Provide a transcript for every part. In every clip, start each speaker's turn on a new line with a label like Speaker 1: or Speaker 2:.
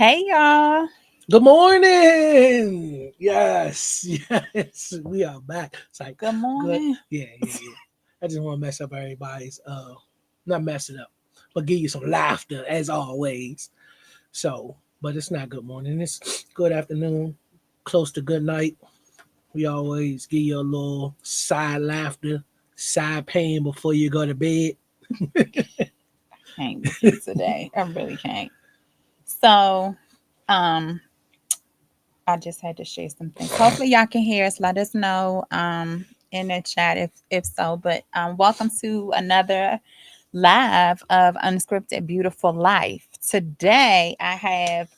Speaker 1: Hey y'all.
Speaker 2: Good morning. Yes, yes, we are back. It's like
Speaker 1: Good
Speaker 2: good.
Speaker 1: morning.
Speaker 2: Yeah. I just want to mess up everybody's not mess it up, but give you some laughter as always. So, but it's not good morning. It's good afternoon, close to good night. We always give you a little side laughter, side pain before you go to bed.
Speaker 1: Can't with you today. I really can't. So, um, I just had to share some things. Hopefully y'all can hear us. Let us know in the chat if so. But welcome to another live of Unscripted Beautiful Life. Today I have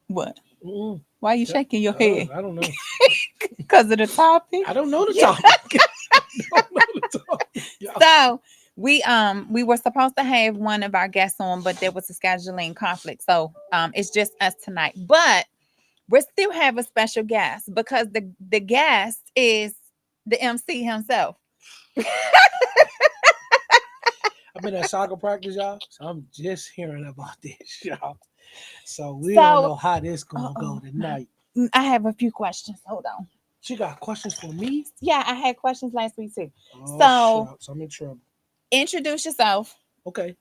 Speaker 1: what?
Speaker 2: Mm,
Speaker 1: Why are you
Speaker 2: yep.
Speaker 1: shaking your head?
Speaker 2: I don't know.
Speaker 1: Because of the topic?
Speaker 2: I don't know the
Speaker 1: Yeah.
Speaker 2: topic. I don't know the topic. Yeah.
Speaker 1: So we were supposed to have one of our guests on, but there was a scheduling conflict. So it's just us tonight. But we still have a special guest because the guest is the MC himself.
Speaker 2: I've been at soccer practice, y'all. So I'm just hearing about this, y'all. So we don't
Speaker 1: So
Speaker 2: know how this gonna go
Speaker 1: uh-oh.
Speaker 2: tonight.
Speaker 1: I have a few questions. Hold on.
Speaker 2: She got questions for me.
Speaker 1: Yeah, I had questions last week too.
Speaker 2: Oh
Speaker 1: So
Speaker 2: shucks, I'm in trouble.
Speaker 1: introduce yourself.
Speaker 2: Okay.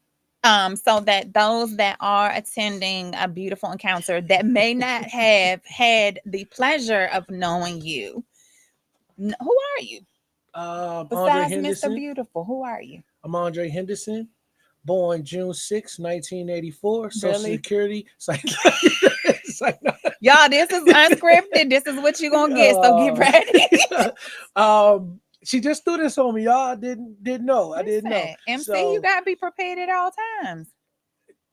Speaker 1: So that those that are attending a beautiful encounter that may not have had the pleasure of knowing you, who are you
Speaker 2: Andre
Speaker 1: besides Mr.
Speaker 2: Henderson.
Speaker 1: Beautiful? Who are you?
Speaker 2: I'm Andre Henderson, born June 6, 1984. Social
Speaker 1: Really?
Speaker 2: Security. It's like
Speaker 1: Y'all, this is unscripted. This is what you're gonna get. So get ready.
Speaker 2: she just threw this on me, y'all. I didn't know. I didn't know.
Speaker 1: Listen, MC, you
Speaker 2: So
Speaker 1: gotta be prepared at all times.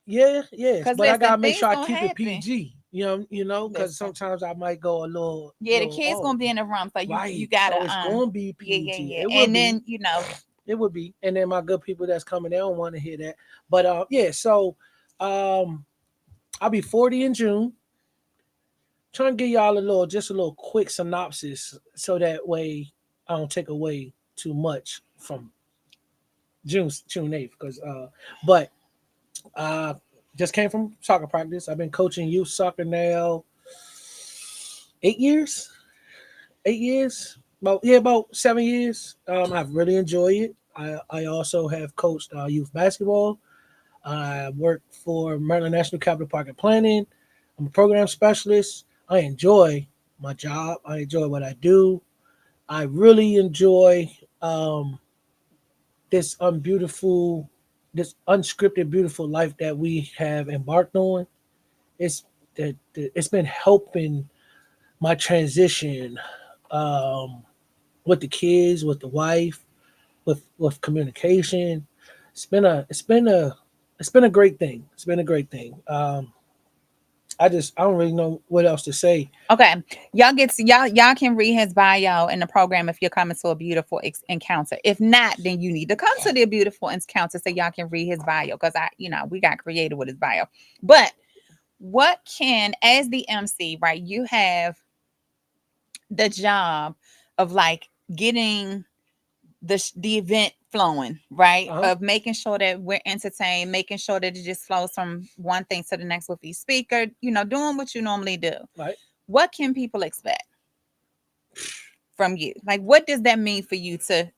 Speaker 2: yes,
Speaker 1: Cause
Speaker 2: but I
Speaker 1: listen,
Speaker 2: gotta make
Speaker 1: things
Speaker 2: sure I
Speaker 1: gonna
Speaker 2: keep it
Speaker 1: happen.
Speaker 2: PG. Because
Speaker 1: Listen.
Speaker 2: sometimes I might go a
Speaker 1: Yeah, the
Speaker 2: little
Speaker 1: kids
Speaker 2: oh
Speaker 1: gonna be in the room, so you
Speaker 2: right.
Speaker 1: gotta
Speaker 2: So it's gonna be PG.
Speaker 1: yeah.
Speaker 2: It will
Speaker 1: And
Speaker 2: be.
Speaker 1: then
Speaker 2: It would be. And then my good people that's coming, they don't want to hear that. But yeah. So um, I'll be 40 in June. Trying to give y'all just a little quick synopsis, so that way I don't take away too much from June 8th. Because but uh, just came from soccer practice. I've been coaching youth soccer now 8 years. 8 years. About 7 years. I've really enjoyed it. I also have coached youth basketball. I work for Maryland National Capital Park and Planning. I'm a program specialist. I enjoy my job. I enjoy what I do. I really enjoy um, this unbeautiful, this unscripted, beautiful life that we have embarked on. It's it's been helping my transition um, with the kids, with the wife, with communication. It's been a great thing. It's been a great thing. I don't really know what else to say.
Speaker 1: okay. Y'all can read his bio in the program if you're coming to a beautiful encounter. If not, then you need to come to the beautiful encounter so y'all can read his bio. Because we got creative with his bio. But what can, as the MC, right? You have the job of like getting the event flowing, right?
Speaker 2: Uh huh.
Speaker 1: Of making sure that we're entertained, making sure that it just flows from one thing to the next with each speaker, doing what you normally do.
Speaker 2: Right.
Speaker 1: What can people expect from you? Like, what does that mean for you to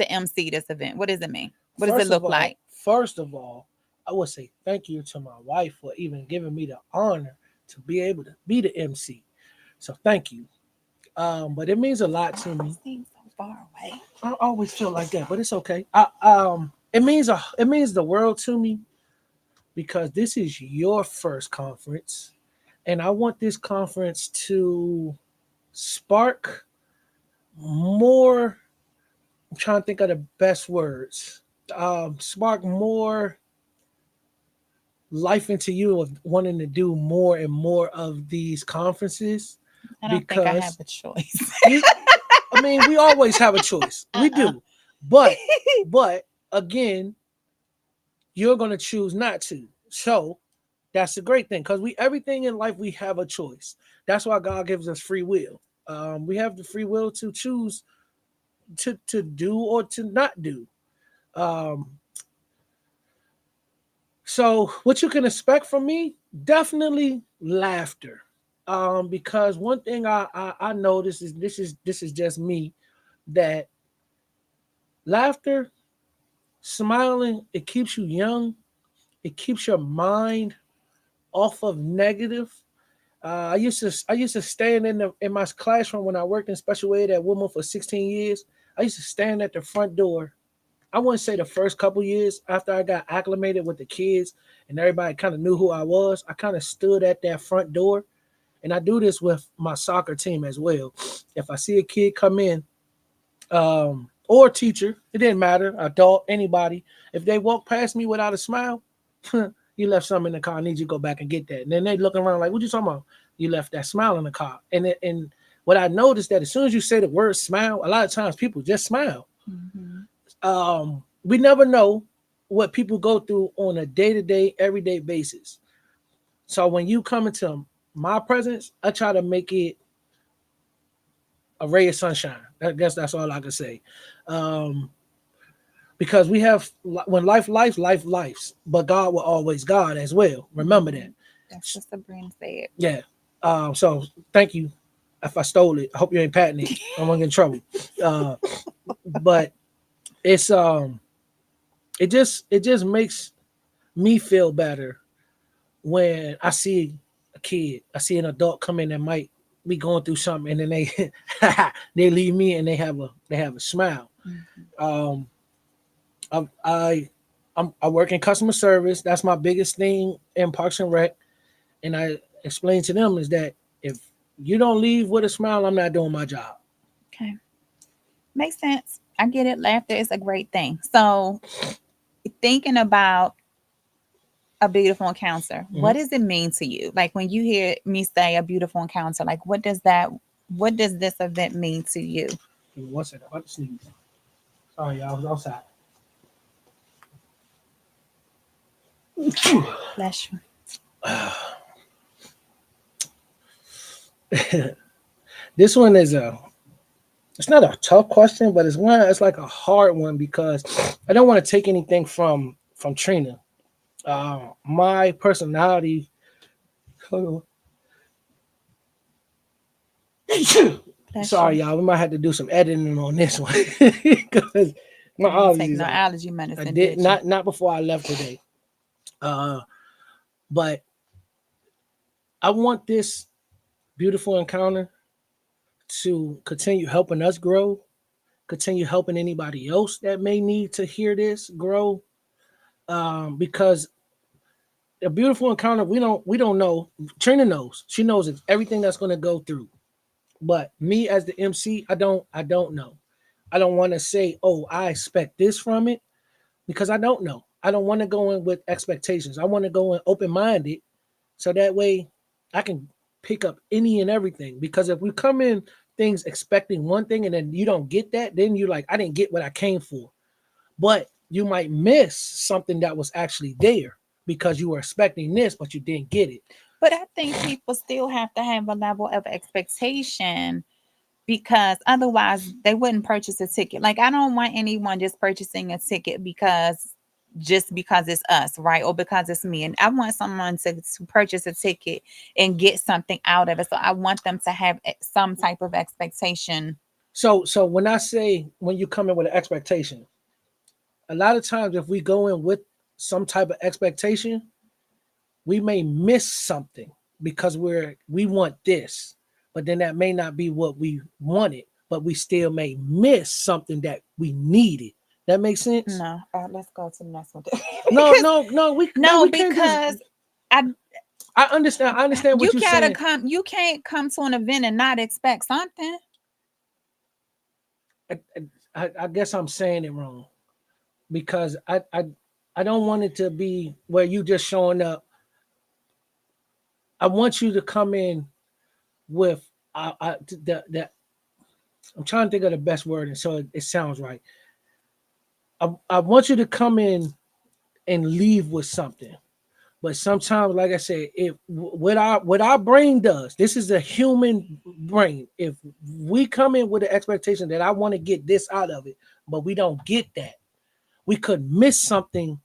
Speaker 1: MC this event? What does it mean? What does it
Speaker 2: First of
Speaker 1: look
Speaker 2: all,
Speaker 1: like?
Speaker 2: first of all, I would say thank you to my wife for even giving me the honor to be able to be the MC. So thank you. But it means a lot
Speaker 1: Why
Speaker 2: to
Speaker 1: are you
Speaker 2: me.
Speaker 1: staying so far away?
Speaker 2: I always feel like that, but it's okay. It means the world to me because this is your first conference, and I want this conference to spark more. I'm trying to think of the best words. Spark more life into you of wanting to do more and more of these conferences
Speaker 1: I don't think I have
Speaker 2: because
Speaker 1: a choice.
Speaker 2: you I mean we always have a choice. We
Speaker 1: uh-uh.
Speaker 2: do. But again, you're going to choose not to. So that's a great thing because we everything in life we have a choice. That's why God gives us free will. We have the free will to choose to do or to not do. Um, So what you can expect from me, definitely laughter. Because one thing I noticed is this is just me, that laughter, smiling, it keeps you young, it keeps your mind off of negative. I used to stand in my classroom when I worked in special ed at Woodmore for 16 years. I used to stand at the front door. I wouldn't say the first couple years after I got acclimated with the kids and everybody kind of knew who I was. I kind of stood at that front door, and I do this with my soccer team as well. If I see a kid come in, or a teacher, it didn't matter, adult, anybody, if they walk past me without a smile, you left something in the car. I need you to go back and get that. And then they looking around like, what you talking about? You left that smile in the car. And what I noticed that as soon as you say the word smile, a lot of times people just smile.
Speaker 1: Mhm.
Speaker 2: We never know what people go through on a day-to-day, everyday basis. So when you come into my presence, I try to make it a ray of sunshine. I guess that's all I can say. Um, because we have, when life lives, but God will always God as well. Remember that.
Speaker 1: Mhm. That's what Sabrina said.
Speaker 2: Yeah. So thank you. If I stole it, I hope you ain't patenting it. I won't get in trouble. Uh, but it's it just makes me feel better when I see a kid, I see an adult come in that might be going through something, and then they they leave me and they have a smile.
Speaker 1: Mhm.
Speaker 2: Um, I work in customer service. That's my biggest thing in Parks and Rec, and I explain to them is that if you don't leave with a smile, I'm not doing my job.
Speaker 1: Okay. Makes sense. I get it. Laughter is a great thing. So, thinking about a beautiful encounter, what
Speaker 2: Mhm.
Speaker 1: does it mean to you? Like when you hear me say a beautiful encounter, like what does this event mean to you?
Speaker 2: Give me 1 second. I'm about to sneeze. Sorry, y'all. I was outside.
Speaker 1: Bless you.
Speaker 2: This one is it's not a tough question, but it's like a hard one because I don't want to take anything from Trina. My personality. Hold on.
Speaker 1: Bless
Speaker 2: Sorry,
Speaker 1: you.
Speaker 2: y'all. We might have to do some editing on this one because my
Speaker 1: You didn't take
Speaker 2: allergies
Speaker 1: no
Speaker 2: are.
Speaker 1: allergy
Speaker 2: I
Speaker 1: medicine,
Speaker 2: did
Speaker 1: did you?
Speaker 2: not before I left today. Uh, but I want this beautiful encounter to continue helping us grow, continue helping anybody else that may need to hear this grow. Because a beautiful encounter, we don't know. Trina knows. She knows everything that's going to go through. But me as the MC, I don't know. I don't want to say, oh, I expect this from it because I don't know. I don't want to go in with expectations. I want to go in open minded so that way I can pick up any and everything. Because if we come in things expecting one thing and then you don't get that, then you're like, I didn't get what I came for. But you might miss something that was actually there because you were expecting this, but you didn't get it.
Speaker 1: But I think people still have to have a level of expectation because otherwise they wouldn't purchase a ticket. Like I don't want anyone just purchasing a ticket just because it's us, right? Or because it's me. And I want someone to purchase a ticket and get something out of it. So I want them to have some type of expectation.
Speaker 2: So when I say when you come in with an expectation, a lot of times if we go in with some type of expectation, we may miss something because we want this, but then that may not be what we wanted, but we still may miss something that we needed. That makes sense?
Speaker 1: No, let's go to the next one.
Speaker 2: No,
Speaker 1: because
Speaker 2: no, no,
Speaker 1: no,
Speaker 2: we can't just.
Speaker 1: because I
Speaker 2: I understand what
Speaker 1: you
Speaker 2: you're
Speaker 1: gotta
Speaker 2: saying.
Speaker 1: come. You can't come to an event and not expect something.
Speaker 2: I guess I'm saying it wrong because I don't want it to be where you just showing up. I want you to come in with the I'm trying to think of the best word, and so it sounds right. I want you to come in and leave with something. But sometimes, like I said, if what our brain does, this is a human brain. If we come in with the expectation that I want to get this out of it, but we don't get that, we could miss something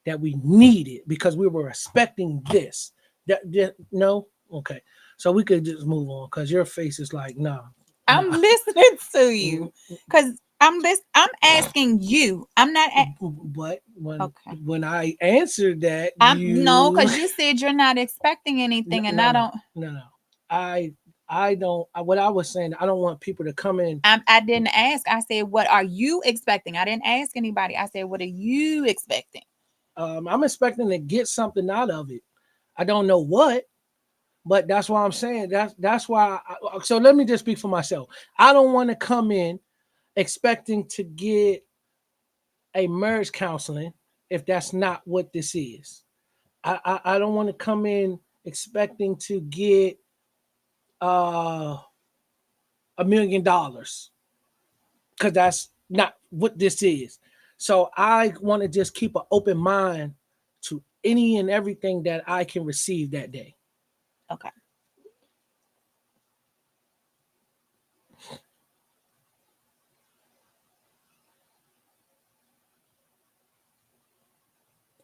Speaker 2: that we needed because we were expecting this. That no, okay. So we could just move on because your face is like, nah,
Speaker 1: I'm
Speaker 2: nah.
Speaker 1: listening to you because I'm asking you. I'm not.
Speaker 2: But
Speaker 1: Okay.
Speaker 2: when I answered that,
Speaker 1: I'm no,
Speaker 2: you
Speaker 1: because you said you're not expecting
Speaker 2: no
Speaker 1: anything, and
Speaker 2: no
Speaker 1: I
Speaker 2: no
Speaker 1: don't.
Speaker 2: no no. I I don't. What I was saying, I don't want people to come in.
Speaker 1: I didn't ask. I said, "What are you expecting?" I didn't ask anybody. I said, "What are you expecting?"
Speaker 2: I'm expecting to get something out of it. I don't know what, but that's why I'm saying that's why. So let me just speak for myself. I don't want to come in expecting to get a marriage counseling if that's not what this is. I don't want to come in expecting to get uh $1 million because that's not what this is. So I want to just keep an open mind to any and everything that I can receive that day.
Speaker 1: Okay.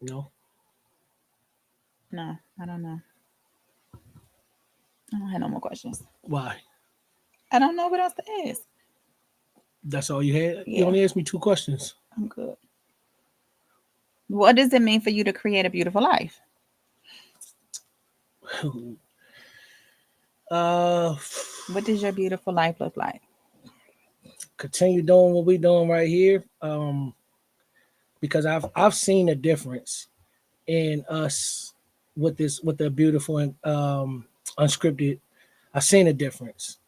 Speaker 2: You know
Speaker 1: No, I don't know. I don't have no more questions.
Speaker 2: why?
Speaker 1: I don't know what else to ask.
Speaker 2: That's all you had. You
Speaker 1: Yeah,
Speaker 2: only asked me two questions.
Speaker 1: I'm good. What does it mean for you to create a beautiful life?
Speaker 2: uh,
Speaker 1: What does your beautiful life look like?
Speaker 2: Continue doing what we doing right here. Because I've seen a difference in us with the beautiful and unscripted. I've seen a difference.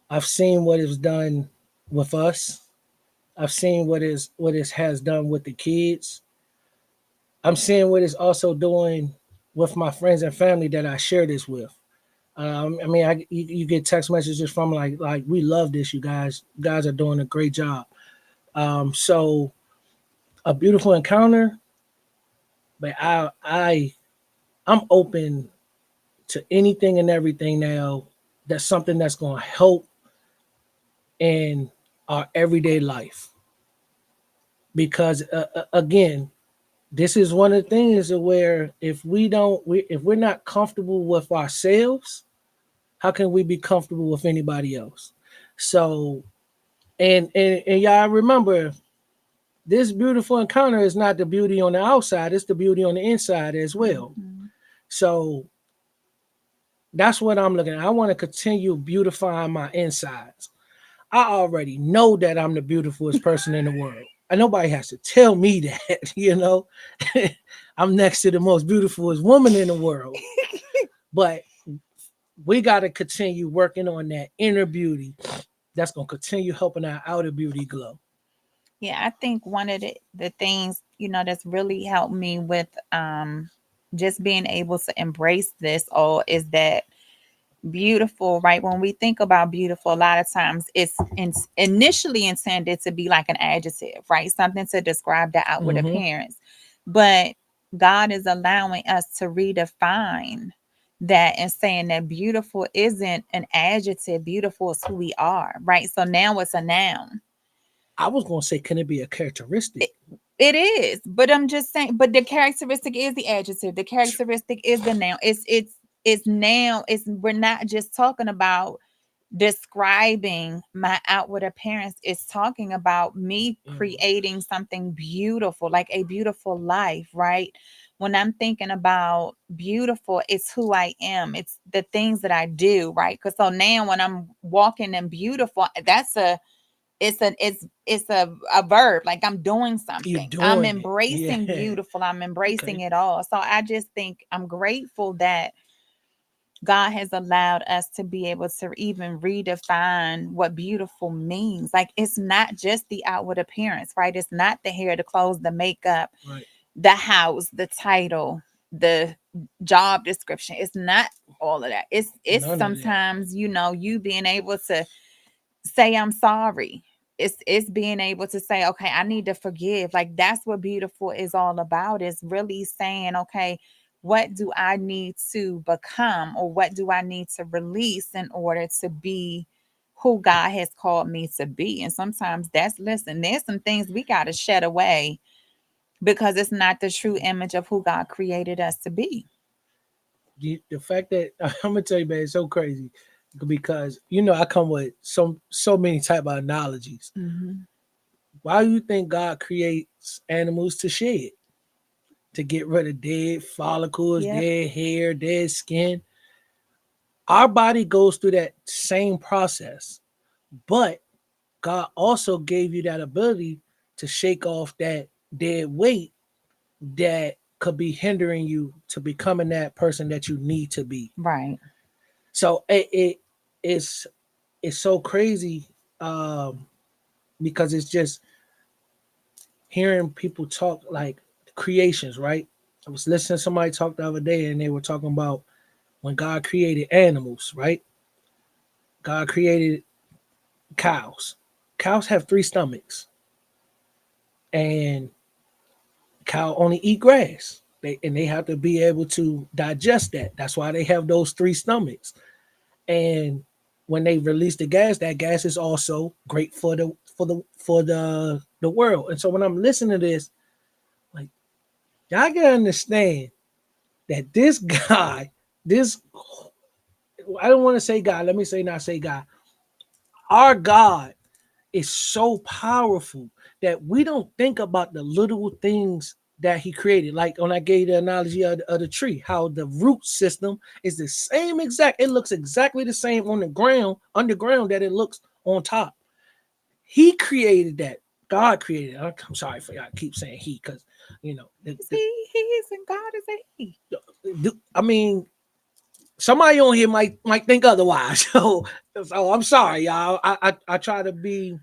Speaker 2: I've seen what it's done with us. I've seen what it has done with the kids. I'm seeing what it's also doing with my friends and family that I share this with. I mean, you get text messages from like we love this, you guys. You guys are doing a great job. So a beautiful encounter, but I'm open to anything and everything now. That's something that's going to help in our everyday life because again, this is one of the things where if we're not comfortable with ourselves, how can we be comfortable with anybody else? So and y'all remember this beautiful encounter is not the beauty on the outside, it's the beauty on the inside as well.
Speaker 1: Mhm.
Speaker 2: So that's what I'm looking at. I want to continue beautifying my insides. I already know that I'm the beautifulest person in the world. And nobody has to tell me that, you know. I'm next to the most beautifulest woman in the world. But we got to continue working on that inner beauty that's going to continue helping our outer beauty glow.
Speaker 1: Yeah, I think one of the things, that's really helped me with just being able to embrace this all is that beautiful, right? When we think about beautiful, a lot of times initially intended to be like an adjective, right? Something to describe the outward
Speaker 2: Mm-hmm.
Speaker 1: appearance. But God is allowing us to redefine that and saying that beautiful isn't an adjective, beautiful is who we are, right? So now it's a noun.
Speaker 2: I was going to say, can it be a characteristic?
Speaker 1: It, it is, but I'm just saying, but the characteristic is the adjective, the characteristic is the noun. It's now, it's we're not just talking about describing my outward appearance, is talking about me
Speaker 2: Mm.
Speaker 1: creating something beautiful, like a beautiful life, right? When I'm thinking about beautiful, it's who I am, it's the things that I do, right? Because so now when I'm walking in beautiful, that's a verb, like I'm doing
Speaker 2: You're
Speaker 1: something, I'm
Speaker 2: doing it.
Speaker 1: embracing
Speaker 2: Yeah.
Speaker 1: beautiful, I'm embracing
Speaker 2: Okay.
Speaker 1: it all. So I just think I'm grateful that God has allowed us to be able to even redefine what beautiful means. Like it's not just the outward appearance, right? It's not the hair, the clothes, the makeup,
Speaker 2: Right.
Speaker 1: the house, the title, the job description. It's not all of that. It's
Speaker 2: None of that.
Speaker 1: sometimes, you being able to say I'm sorry. It's being able to say, okay, I need to forgive. Like that's what beautiful is all about, is really saying, okay, what do I need to become, or what do I need to release in order to be who God has called me to be? And sometimes that's, listen, there's some things we got to shed away because it's not the true image of who God created us to be.
Speaker 2: The fact that I'm gonna tell you, man, it's so crazy because I come with so many type of analogies.
Speaker 1: Hmm.
Speaker 2: Why do you think God creates animals to shed? To get rid of dead follicles,
Speaker 1: Yep.
Speaker 2: dead hair, dead skin. Our body goes through that same process, but God also gave you that ability to shake off that dead weight that could be hindering you to becoming that person that you need to be.
Speaker 1: Right.
Speaker 2: So it's it's so crazy, um, because it's just hearing people talk like creations, right? I was listening to somebody talk the other day, and they were talking about when God created animals, right? God created cows. Cows have three stomachs, and cow only eat grass. They have to be able to digest that. That's why they have those three stomachs. And when they release the gas, that gas is also great for the world. And so when I'm listening to this, like, y'all gotta understand that this guy, this I don't want to say God. Let me say not say God. Our God is so powerful that we don't think about the little things that he created. Like when I gave the analogy of the tree, how the root system is the same exact, it looks exactly the same on the ground, underground, that it looks on top. He created that. God created it. I'm sorry for y'all keep saying he, because
Speaker 1: Is he is and God is a he.
Speaker 2: I mean, somebody on here might think otherwise. So I'm sorry, y'all. I try to be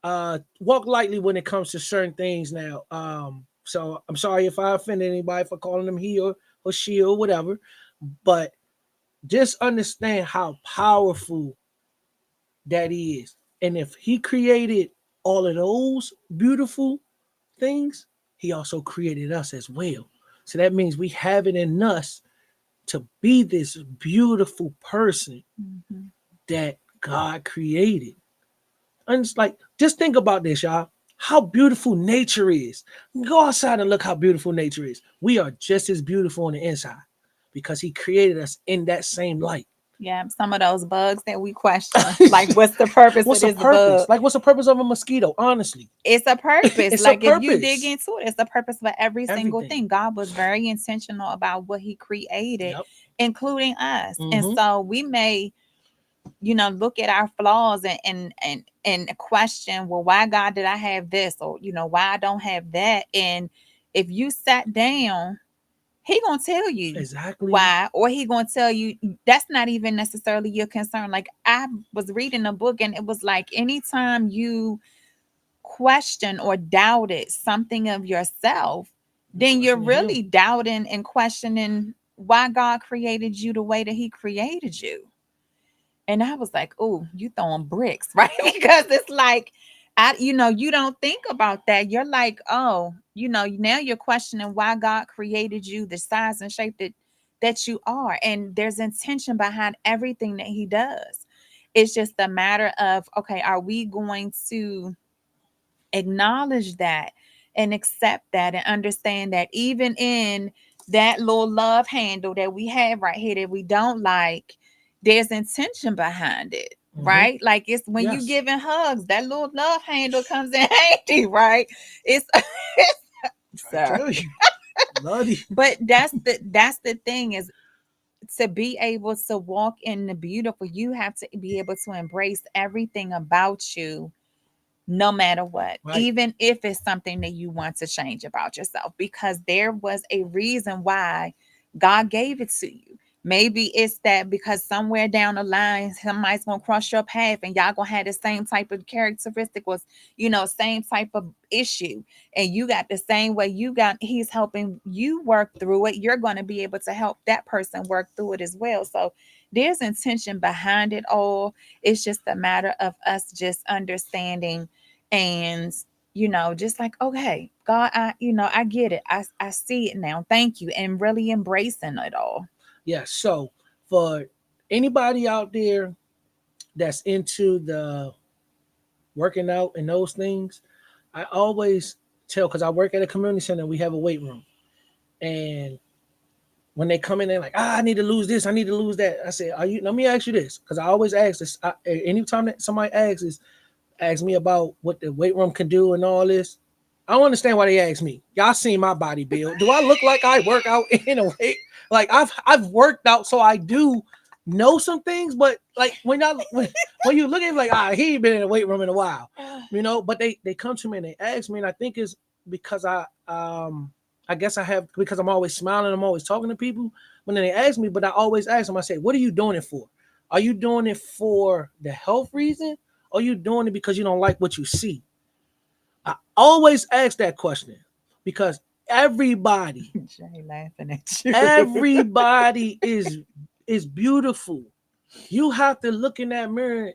Speaker 2: walk lightly when it comes to certain things now. So I'm sorry if I offended anybody for calling them he or she or whatever, but just understand how powerful that is. And if he created all of those beautiful things, he also created us as well. So that means we have it in us to be this beautiful person
Speaker 1: Mhm.
Speaker 2: that God created. And it's like, just think about this, y'all. How beautiful nature is. Go outside and look how beautiful nature is. We are just as beautiful on the inside because he created us in that same light.
Speaker 1: Yeah, some of those bugs that we question, like what's the purpose of
Speaker 2: What's the
Speaker 1: this bug?
Speaker 2: purpose? Like, what's the purpose of a mosquito? Honestly,
Speaker 1: It's a purpose.
Speaker 2: it's a
Speaker 1: Like if you dig
Speaker 2: purpose.
Speaker 1: into it, it's a purpose for every single
Speaker 2: Everything.
Speaker 1: thing. God was very intentional about what he created,
Speaker 2: Yep.
Speaker 1: including us. And
Speaker 2: Mm-hmm.
Speaker 1: so we may, look at our flaws and question, well, why God did I have this? Or, why I don't have that? And if you sat down, he gonna tell you
Speaker 2: Exactly.
Speaker 1: why, or he gonna tell you that's not even necessarily your concern. Like I was reading a book and it was like anytime you question or doubted something of yourself, then you're
Speaker 2: Questioning him.
Speaker 1: really doubting and questioning why God created you the way that he created you. And I was like, oh, you throwing bricks, right? Because it's like, you don't think about that. You're like, oh, now you're questioning why God created you the size and shape that you are. And there's intention behind everything that he does. It's just a matter of, okay, are we going to acknowledge that and accept that and understand that even in that little love handle that we have right here that we don't like, there's intention behind it,
Speaker 2: Mm-hmm.
Speaker 1: right? Like it's when you
Speaker 2: Yes.
Speaker 1: giving hugs, that little love handle comes in handy, right? It's
Speaker 2: Try to
Speaker 1: sir.
Speaker 2: tell you, bloody.
Speaker 1: But that's the thing is to be able to walk in the beautiful, you have to be able to embrace everything about you no matter what,
Speaker 2: Right.
Speaker 1: even if it's something that you want to change about yourself, because there was a reason why God gave it to you. Maybe it's that because somewhere down the line, somebody's gonna cross your path and y'all gonna have the same type of characteristic was, same type of issue. And you got the same way he's helping you work through it. You're gonna be able to help that person work through it as well. So there's intention behind it all. It's just a matter of us just understanding and just like, okay, God, I get it. I see it now, thank you, and really embracing it all.
Speaker 2: Yes. So for anybody out there that's into the working out and those things, I always tell, because I work at a community center, we have a weight room. And when they come in, they're like, I need to lose this, I need to lose that. I said, let me ask you this, because I always ask this. Anytime that somebody asks me about what the weight room can do and all this, I don't understand why they ask me. Y'all seen my body build. Do I look like I work out in a way? Like I've worked out, so I do know some things, but like when you look at it like, he ain't been in a weight room in a while, but they come to me and they ask me, and I think it's because I guess I have, because I'm always smiling, I'm always talking to people when they ask me, but I always ask them, I say, what are you doing it for? Are you doing it for the health reason? Or are you doing it because you don't like what you see? I always ask that question because everybody,
Speaker 1: Jay laughing at you.
Speaker 2: everybody is beautiful. You have to look in that mirror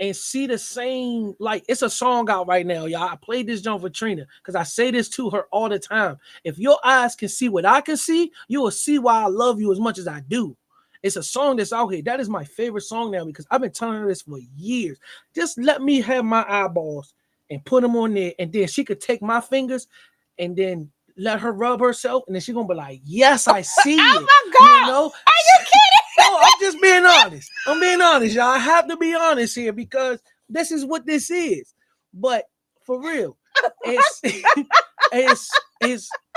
Speaker 2: and see the same. Like, it's a song out right now, y'all. I played this joint for Trina because I say this to her all the time. If your eyes can see what I can see, you will see why I love you as much as I do. It's a song that's out here. That is my favorite song now because I've been telling her this for years. Just let me have my eyeballs and put them on there, and then she could take my fingers and then let her rub herself, and then she's gonna be like, yes, I see
Speaker 1: Oh
Speaker 2: it.
Speaker 1: my God.
Speaker 2: You know?
Speaker 1: Are you kidding?
Speaker 2: No, I'm just being honest. I'm being honest, y'all. I have to be honest here because this is what this is. But for real, it's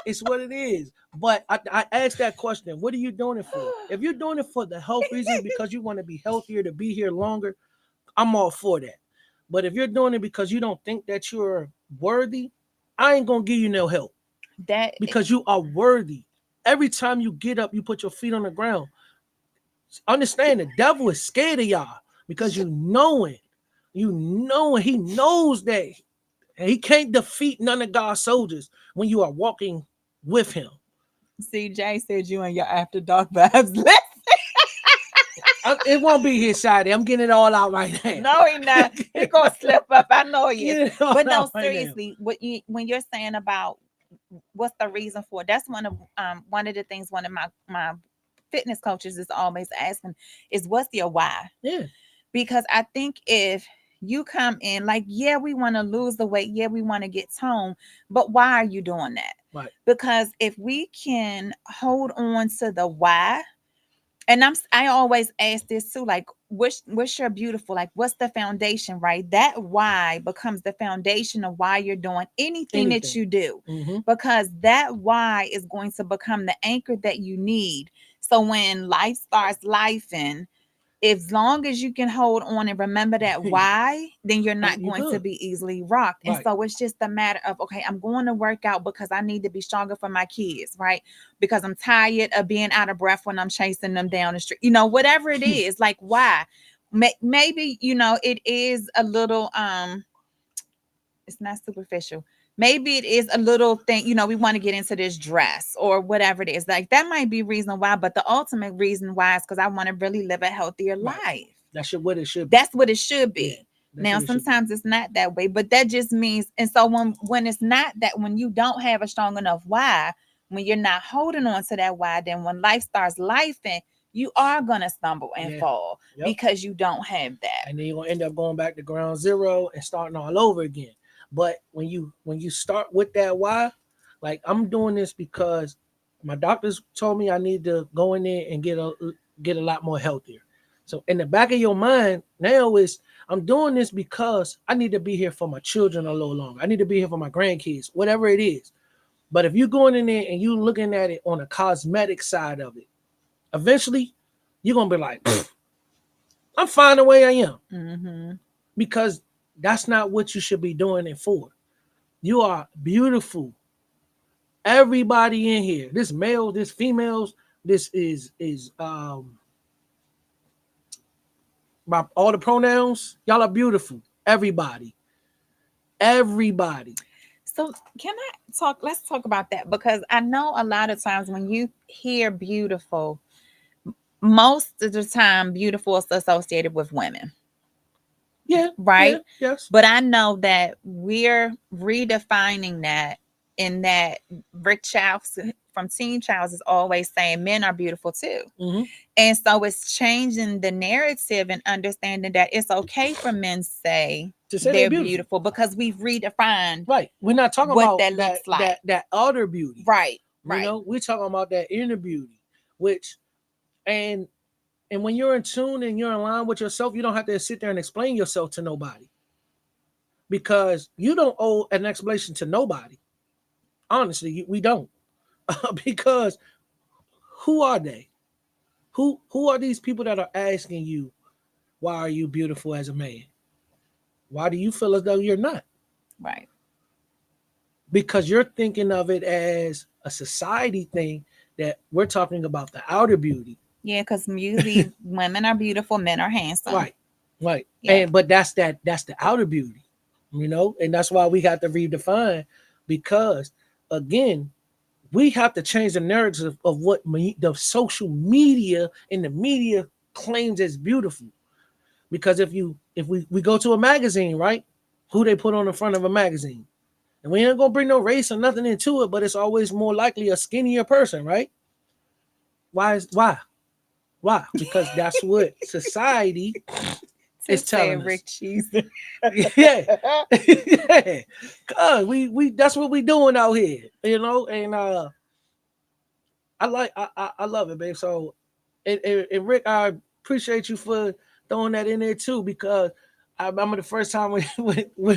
Speaker 2: it's what it is. But I asked that question: what are you doing it for? If you're doing it for the health reasons because you want to be healthier, to be here longer, I'm all for that. But if you're doing it because you don't think that you're worthy, I ain't gonna give you no help because you are worthy. Every time you get up, you put your feet on the ground. Understand, the devil is scared of y'all because he knows that he can't defeat none of God's soldiers when you are walking with him.
Speaker 1: See, Jay said you and your after dark vibes.
Speaker 2: It won't be his side. I'm getting it all out right now.
Speaker 1: No, he not. He gonna slip up. I know he is. But no,
Speaker 2: Right
Speaker 1: seriously, when you're saying about what's the reason for it, that's one of the things one of my fitness coaches is always asking is what's your why?
Speaker 2: Yeah.
Speaker 1: Because I think if you come in like, yeah, we want to lose the weight, yeah, we want to get toned, but why are you doing that?
Speaker 2: Right.
Speaker 1: Because if we can hold on to the why, and I always ask this too, like, what's your beautiful, like, what's the foundation, right? That why becomes the foundation of why you're doing anything that you do, because that why is going to become the anchor that you need. So when life starts lifing, as long as you can hold on and remember that why, then you're not going to be easily rocked. And so it's just a matter of, okay, I'm going to work out because I need to be stronger for my kids, right? Because I'm tired of being out of breath when I'm chasing them down the street, whatever it is, like why. Maybe, it is a little, it's not superficial. Maybe it is a little thing, we want to get into this dress or whatever it is. Like that might be reason why, but the ultimate reason why is because I want to really live a healthier life.
Speaker 2: That's what it should be.
Speaker 1: That's what it should be. Yeah, now, sometimes it's not that way, but that just means, and so when it's not that, when you don't have a strong enough why, when you're not holding on to that why, then when life starts lifing, you are going to stumble and fall because you don't have that.
Speaker 2: And then you're going to end up going back to ground zero and starting all over again. But when you start with that why, like I'm doing this because my doctors told me I need to go in there and get a lot more healthier. So in the back of your mind now is I'm doing this because I need to be here for my children a little longer. I need to be here for my grandkids, whatever it is. But if you're going in there and you looking at it on a cosmetic side of it, eventually you're gonna be like, I'm fine the way I am, because that's not what you should be doing it for. You are beautiful. Everybody in here, this male, this females, this is by all the pronouns, y'all are beautiful. Everybody.
Speaker 1: So let's talk about that, because I know a lot of times when you hear beautiful, most of the time beautiful is associated with women.
Speaker 2: Yeah.
Speaker 1: Right?
Speaker 2: Yeah, yes.
Speaker 1: But I know that we're redefining that in that Rick Charles from Teen Childs is always saying men are beautiful too.
Speaker 2: Hmm.
Speaker 1: And so it's changing the narrative and understanding that it's okay for men to say
Speaker 2: To say they're
Speaker 1: they're
Speaker 2: beautiful.
Speaker 1: beautiful because we've redefined
Speaker 2: Right. We're not talking
Speaker 1: what
Speaker 2: about
Speaker 1: that looks like.
Speaker 2: that outer beauty.
Speaker 1: Right,
Speaker 2: You
Speaker 1: right.
Speaker 2: know, we're talking about that inner beauty, which and and when you're in tune and you're in line with yourself, you don't have to sit there and explain yourself to nobody because you don't owe an explanation to nobody. Honestly, we don't. Because who are they? Who are these people that are asking you, why are you beautiful as a man? Why do you feel as though you're not?
Speaker 1: Right.
Speaker 2: Because you're thinking of it as a society thing that we're talking about the outer beauty.
Speaker 1: Yeah, because usually women are beautiful, men are handsome.
Speaker 2: Right. Right.
Speaker 1: Yeah.
Speaker 2: And but that's the outer beauty, and that's why we have to redefine because again, we have to change the narrative of what the social media and the media claims as beautiful. Because if we go to a magazine, right? Who they put on the front of a magazine? And we ain't gonna bring no race or nothing into it, but it's always more likely a skinnier person, right? Why? Because that's what society
Speaker 1: To
Speaker 2: is
Speaker 1: say
Speaker 2: telling us.
Speaker 1: Rick Cheese.
Speaker 2: Yeah. Yeah. Cause we that's what we doing out here, and I love it, babe. So and Rick, I appreciate you for throwing that in there too, because I remember the first time when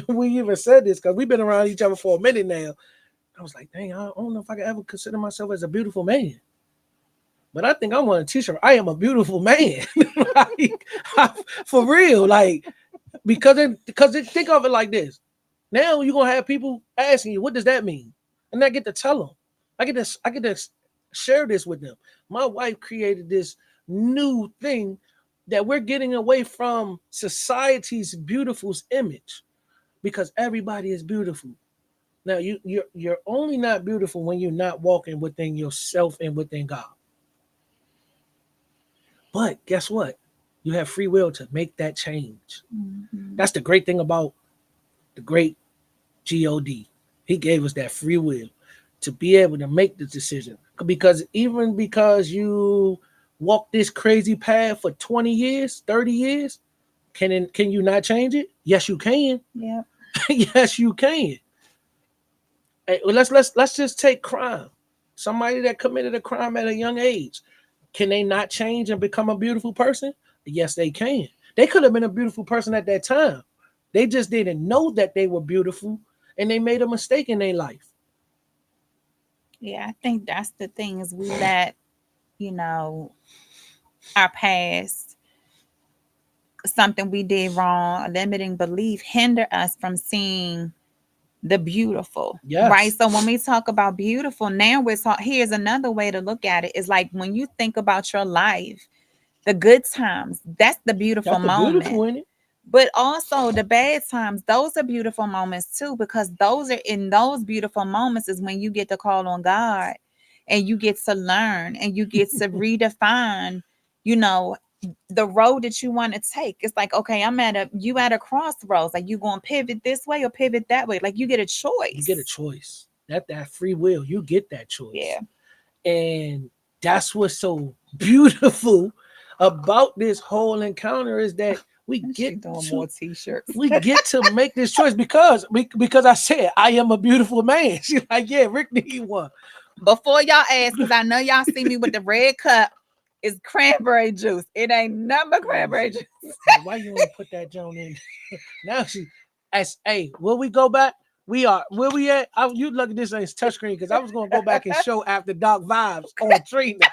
Speaker 2: we even said this, because we've been around each other for a minute now. I was like, dang, I don't know if I could ever consider myself as a beautiful man. But I think I want a t-shirt. I am a beautiful man. Like, for real. Like, think of it like this. Now you're gonna have people asking you, what does that mean? And I get to tell them. I get to share this with them. My wife created this new thing that we're getting away from society's beautiful image because everybody is beautiful. Now you're only not beautiful when you're not walking within yourself and within God. But guess what? You have free will to make that change.
Speaker 1: Mhm.
Speaker 2: That's the great thing about the great God. He gave us that free will to be able to make the decision. Because even because you walk this crazy path for 20 years, 30 years, can you not change it? Yes, you can.
Speaker 1: Yeah.
Speaker 2: Yes, you can. Hey, well, let's just take crime. Somebody that committed a crime at a young age. Can they not change and become a beautiful person? Yes, they can. They could have been a beautiful person at that time. They just didn't know that they were beautiful and they made a mistake in their life.
Speaker 1: Yeah, I think that's the thing is we let, you know, our past, something we did wrong, a limiting belief hinder us from seeing the beautiful, right?
Speaker 2: Yes.
Speaker 1: So when we talk about beautiful, now here's another way to look at it is like when you think about your life, the good times, that's the beautiful
Speaker 2: That's the
Speaker 1: moment.
Speaker 2: beautiful in it.
Speaker 1: But also the bad times, those are beautiful moments too, because those are in those beautiful moments is when you get to call on God and you get to learn and you get to redefine, you know, the road that you want to take. It's like, okay, you at a crossroads. Like you going to pivot this way or pivot that way. Like you get a
Speaker 2: You get a
Speaker 1: choice.
Speaker 2: choice. That free will, you get that choice.
Speaker 1: Yeah.
Speaker 2: And that's what's so beautiful about this whole encounter is that we
Speaker 1: She
Speaker 2: get
Speaker 1: doing
Speaker 2: to
Speaker 1: more t-shirts.
Speaker 2: we get to make this choice because I said I am a beautiful man. She's like, yeah, Rick need one.
Speaker 1: Before y'all ask, because I know y'all see me with the red cup, is cranberry juice. It ain't nothing but cranberry juice.
Speaker 2: Why you want to put that Joan in? Now as hey, will we go back? We are where we at. You look at this as touchscreen because I was gonna go back and show After Dark vibes on Trina.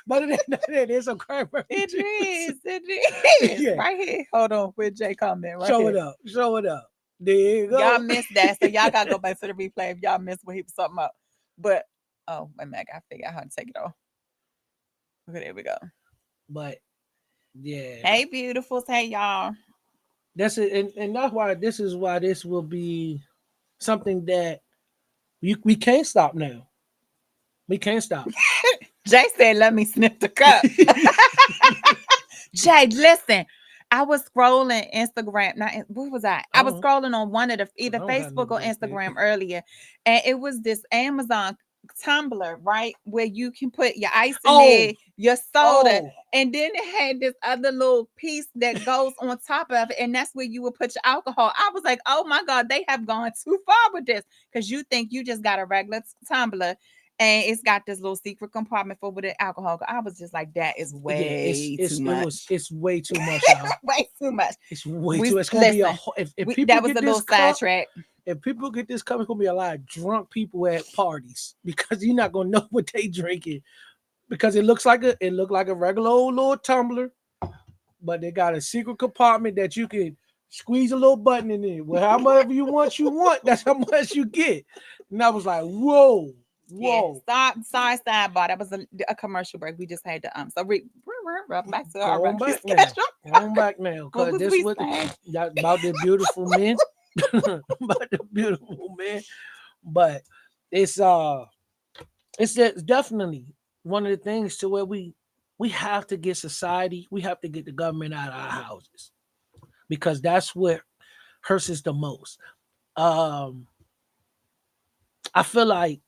Speaker 2: But there's some cranberry.
Speaker 1: It
Speaker 2: juice.
Speaker 1: is. It is.
Speaker 2: Yeah.
Speaker 1: Right here. Hold on. Where Jay comment? Right
Speaker 2: Show
Speaker 1: here.
Speaker 2: it up. Show it up. There you
Speaker 1: Y'all
Speaker 2: go.
Speaker 1: missed that. So y'all gotta go back to the replay if y'all missed when he was something up. But oh wait a minute, I gotta figure out how to take it off. Okay, there we go.
Speaker 2: But yeah,
Speaker 1: Hey beautifuls. Hey y'all.
Speaker 2: that's it, and that's why this will be something that we can't stop now. We can't stop.
Speaker 1: Jay said, let me sniff the cup. Jay, listen. I was scrolling Instagram. Not what was I? I was
Speaker 2: Oh,
Speaker 1: scrolling on one of the
Speaker 2: I
Speaker 1: either
Speaker 2: don't got no
Speaker 1: Facebook or
Speaker 2: drink, baby.
Speaker 1: Instagram earlier, and it was this Amazon tumbler, right? Where you can put your ice in
Speaker 2: Oh,
Speaker 1: there, your soda,
Speaker 2: oh,
Speaker 1: and then it had this other little piece that goes on top of it, and that's where you would put your alcohol. I was like, oh my God, they have gone too far with this. Because you think you just got a regular tumbler and it's got this little secret compartment for with the alcohol. I was just like, that is
Speaker 2: yeah.
Speaker 1: way too much.
Speaker 2: It's way too much, y'all.
Speaker 1: Way too much.
Speaker 2: It's way
Speaker 1: We
Speaker 2: too. It's gonna be
Speaker 1: listen,
Speaker 2: if people
Speaker 1: that was
Speaker 2: get
Speaker 1: a
Speaker 2: this
Speaker 1: little
Speaker 2: cup.
Speaker 1: sidetrack.
Speaker 2: If people get this cup, it's gonna be a lot of drunk people at parties because you're not gonna know what they drinking because it looked like a regular old little tumbler, but they got a secret compartment that you can squeeze a little button in it. Well, how much you want, that's how much you get. And I was like, whoa,
Speaker 1: Yeah,
Speaker 2: whoa.
Speaker 1: sorry, sidebar. That was a commercial break. We just had to so back to our
Speaker 2: Go on
Speaker 1: regular
Speaker 2: back now.
Speaker 1: schedule.
Speaker 2: Go on back now.
Speaker 1: What
Speaker 2: Cause
Speaker 1: was
Speaker 2: this
Speaker 1: we
Speaker 2: was
Speaker 1: saying?
Speaker 2: about the beautiful men. About the beautiful men. But it's it's definitely one of the things to where we have to get society, we have to get the government out of our houses because that's what hurts us the most. Um, I feel like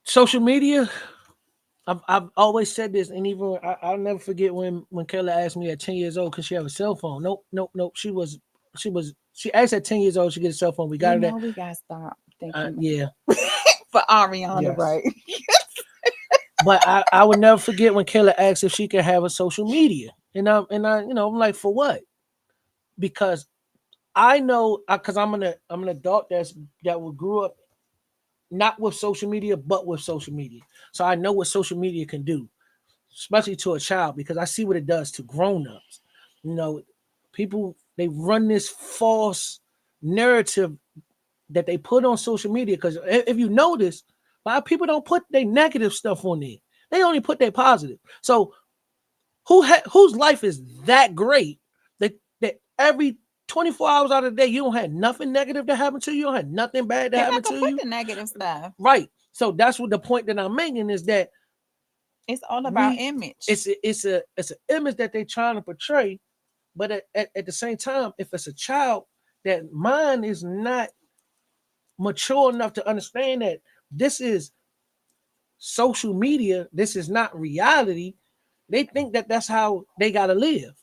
Speaker 2: social media. I've always said this, and even I'll never forget when Kayla asked me at 10 years old, could she have a cell phone? Nope, nope, nope. She asked at 10 years old she get a cell phone. We
Speaker 1: You
Speaker 2: got it
Speaker 1: know
Speaker 2: at
Speaker 1: we gotta stop thinking
Speaker 2: yeah,
Speaker 1: for Ariana,
Speaker 2: yes.
Speaker 1: right?
Speaker 2: But I would never forget when Kayla asked if she could have a social media, and I I'm like, for what? Because I know because I'm an adult that grew up not with social media but with social media, so I know what social media can do, especially to a child because I see what it does to grown-ups. You know, people they run this false narrative that they put on social media because if you notice, a lot of people don't put their negative stuff on there. They only put their positive. So whose life is that great that every 24 hours out of the day you don't have nothing negative to happen to you, you don't have nothing bad to
Speaker 1: They're
Speaker 2: happen
Speaker 1: not gonna
Speaker 2: to
Speaker 1: put
Speaker 2: you.
Speaker 1: the negative stuff.
Speaker 2: Right. So that's what the point that I'm making is that
Speaker 1: It's all about
Speaker 2: we
Speaker 1: image.
Speaker 2: it's an image that they're trying to portray, but at the same time, if it's a child that mind is not mature enough to understand that this is social media, this is not reality, they think that that's how they got to live.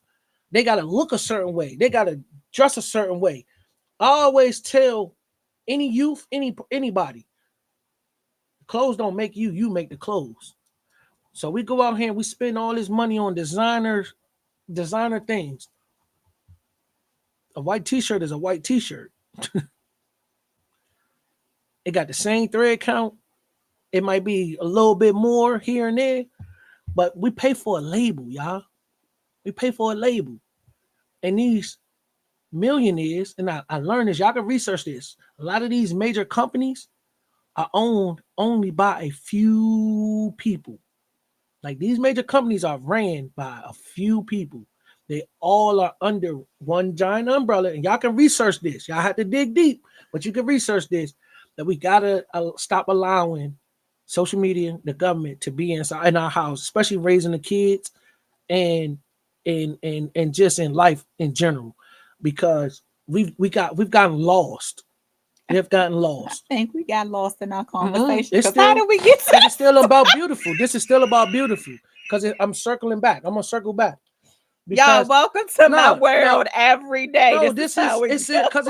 Speaker 2: They got to look a certain way. They got to dress a certain way. I always tell any youth, anybody, clothes don't make you, you make the clothes. So we go out here and we spend all this money on designer things. A white t-shirt is a white t-shirt. It got the same thread count. It might be a little bit more here and there, but we pay for a label, y'all. We pay for a label. And these millionaires, and I learned this, y'all can research this. A lot of these major companies are owned only by a few people. Like these major companies are ran by a few people. They all are under one giant umbrella, and y'all can research this. Y'all have to dig deep, but you can research this. That we gotta stop allowing social media, the government, to be inside in our house, especially raising the kids and and just in life in general, because we've gotten lost. We have gotten
Speaker 1: I
Speaker 2: lost.
Speaker 1: think we got lost in our conversation
Speaker 2: It's
Speaker 1: because how
Speaker 2: still
Speaker 1: did we get to
Speaker 2: this is still about beautiful. This is still about beautiful because I'm circling back. I'm gonna circle back
Speaker 1: y'all?
Speaker 2: because
Speaker 1: Welcome to my
Speaker 2: no, no,
Speaker 1: world every day.
Speaker 2: no.
Speaker 1: This is
Speaker 2: This
Speaker 1: how
Speaker 2: is
Speaker 1: we
Speaker 2: it's
Speaker 1: go.
Speaker 2: because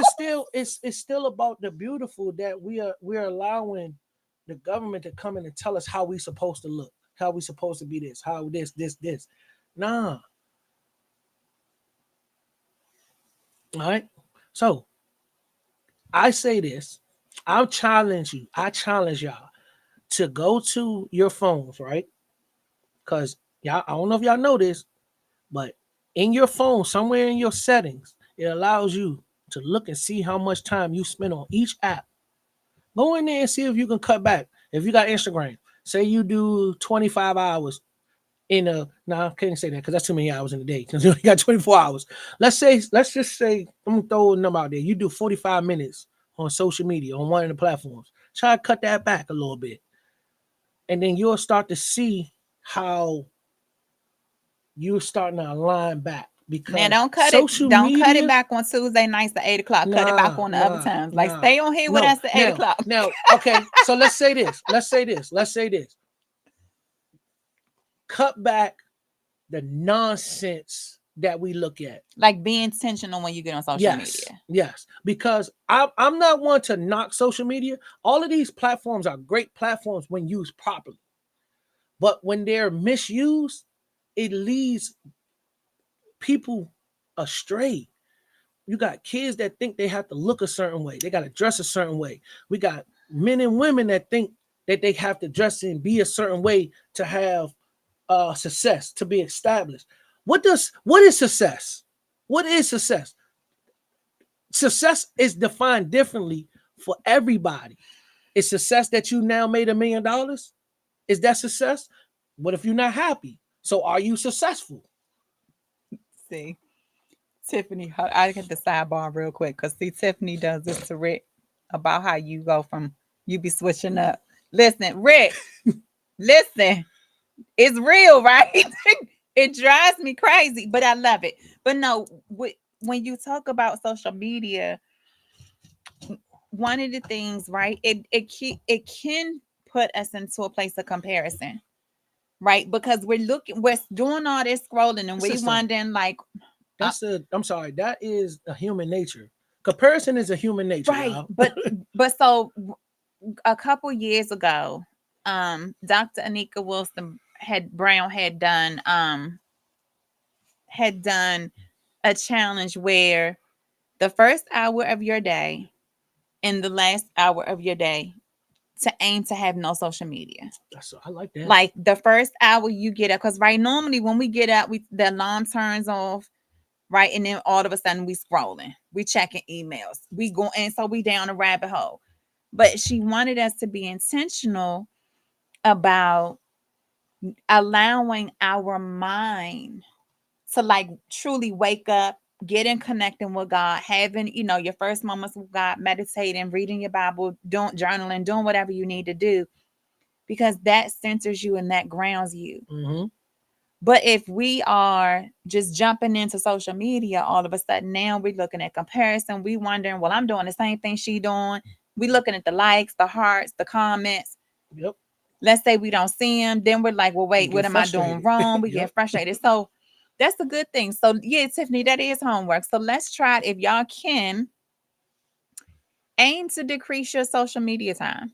Speaker 2: it's still about the beautiful that we're allowing the government to come in and tell us how we supposed to look, how we supposed to be this, how this. Nah, all right. So I say this. I challenge y'all to go to your phones, right? Because y'all, I don't know if y'all know this, but in your phone, somewhere in your settings, it allows you to look and see how much time you spend on each app. Go in there and see if you can cut back. If you got Instagram, say you do 25 hours in a I can't say that because that's too many hours in a day because you only got 24 hours. Let's just say, I'm gonna throw a number out there. You do 45 minutes on social media on one of the platforms. Try to cut that back a little bit. And then you'll start to see how you're starting to align back.
Speaker 1: Now
Speaker 2: because
Speaker 1: don't cut it.
Speaker 2: social
Speaker 1: Don't cut it
Speaker 2: media.
Speaker 1: back on Tuesday nights at 8 o'clock. Cut it back
Speaker 2: Nah,
Speaker 1: on the other
Speaker 2: nah,
Speaker 1: times. Like
Speaker 2: nah.
Speaker 1: stay on here with
Speaker 2: No.
Speaker 1: us at 8 o'clock.
Speaker 2: Now, okay. So let's say this. Cut back the nonsense that we look at.
Speaker 1: Like be intentional when you get on social media.
Speaker 2: Yes. Because I'm not one to knock social media. All of these platforms are great platforms when used properly. But when they're misused, it leads people astray. You got kids that think they have to look a certain way. They got to dress a certain way. We got men and women that think that they have to dress and be a certain way to have success, to be established. What is success? What is success? Success is defined differently for everybody. Is success that you now made $1 million? Is that success? What if you're not happy? So are you successful?
Speaker 1: See, Tiffany, I get the sidebar real quick because see, Tiffany does this to Rick about how you go from you be switching up. Listen, Rick, listen, it's real, right? It drives me crazy, but I love it. But no, when you talk about social media, one of the things, right? It can put us into a place of comparison, right? Because we're doing all this scrolling, and we
Speaker 2: Sister,
Speaker 1: wondering like,
Speaker 2: I'm sorry, that is a human nature. Comparison is a human nature,
Speaker 1: right?
Speaker 2: y'all.
Speaker 1: But so a couple years ago, Dr. Anika Wilson had done a challenge where the first hour of your day and the last hour of your day to aim to have no social media.
Speaker 2: I like that.
Speaker 1: Like the first hour you get up, because right, normally when we get up, the alarm turns off, right? And then all of a sudden we scrolling, we checking emails, we go, and so we down a rabbit hole. But she wanted us to be intentional about allowing our mind to like truly wake up, getting connecting with God, having, your first moments with God, meditating, reading your Bible, doing journaling, doing whatever you need to do, because that centers you and that grounds you.
Speaker 2: Mm-hmm.
Speaker 1: But if we are just jumping into social media, all of a sudden now we're looking at comparison. We wondering, well, I'm doing the same thing she doing. We looking at the likes, the hearts, the comments.
Speaker 2: Yep.
Speaker 1: Let's say we don't see them. Then we're like, well, wait, what am I doing wrong? We get frustrated. So that's a good thing. So yeah, Tiffany, that is homework. So let's try it. If y'all can, aim to decrease your social media time.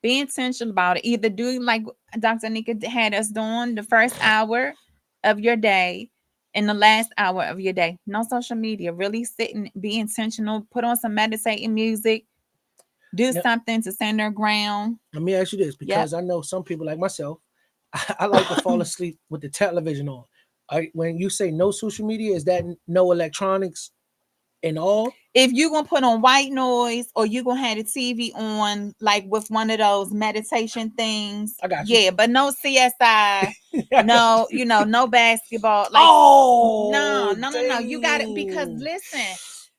Speaker 1: Be intentional about it. Either do like Dr. Nika had us doing the first hour of your day and the last hour of your day. No social media. Really sit and be intentional. Put on some meditating music. Do something to center ground.
Speaker 2: Let me ask you this, because I know some people like myself, I like to fall asleep with the television on. When you say no social media, is that no electronics and all?
Speaker 1: If you're going to put on white noise or you're going to have the TV on, like with one of those meditation things.
Speaker 2: I got you.
Speaker 1: Yeah, but no CSI, no, no basketball. Like, no. You got it, because listen,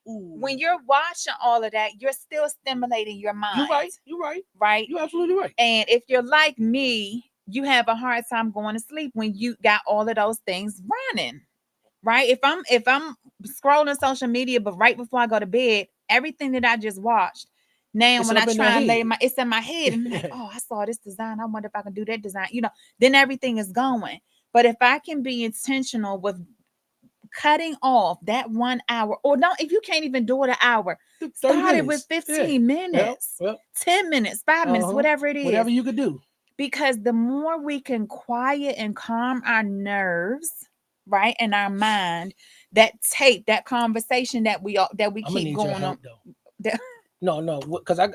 Speaker 1: when you're watching all of that, you're still stimulating your mind.
Speaker 2: You're right.
Speaker 1: Right?
Speaker 2: You're absolutely right.
Speaker 1: And if you're like me, you have a hard time going to sleep when you got all of those things running. Right? If I'm scrolling social media, but right before I go to bed, everything that I just watched, now when I try and it's in my head, and I'm like, oh, I saw this design. I wonder if I can do that design. Then everything is going. But if I can be intentional with cutting off that 1 hour, or no, if you can't even do it an hour, start it with 15 minutes, 10 minutes, 5 minutes, whatever it is.
Speaker 2: Whatever you could do.
Speaker 1: Because the more we can quiet and calm our nerves, right, and our mind, that conversation that we keep going on.
Speaker 2: No, because I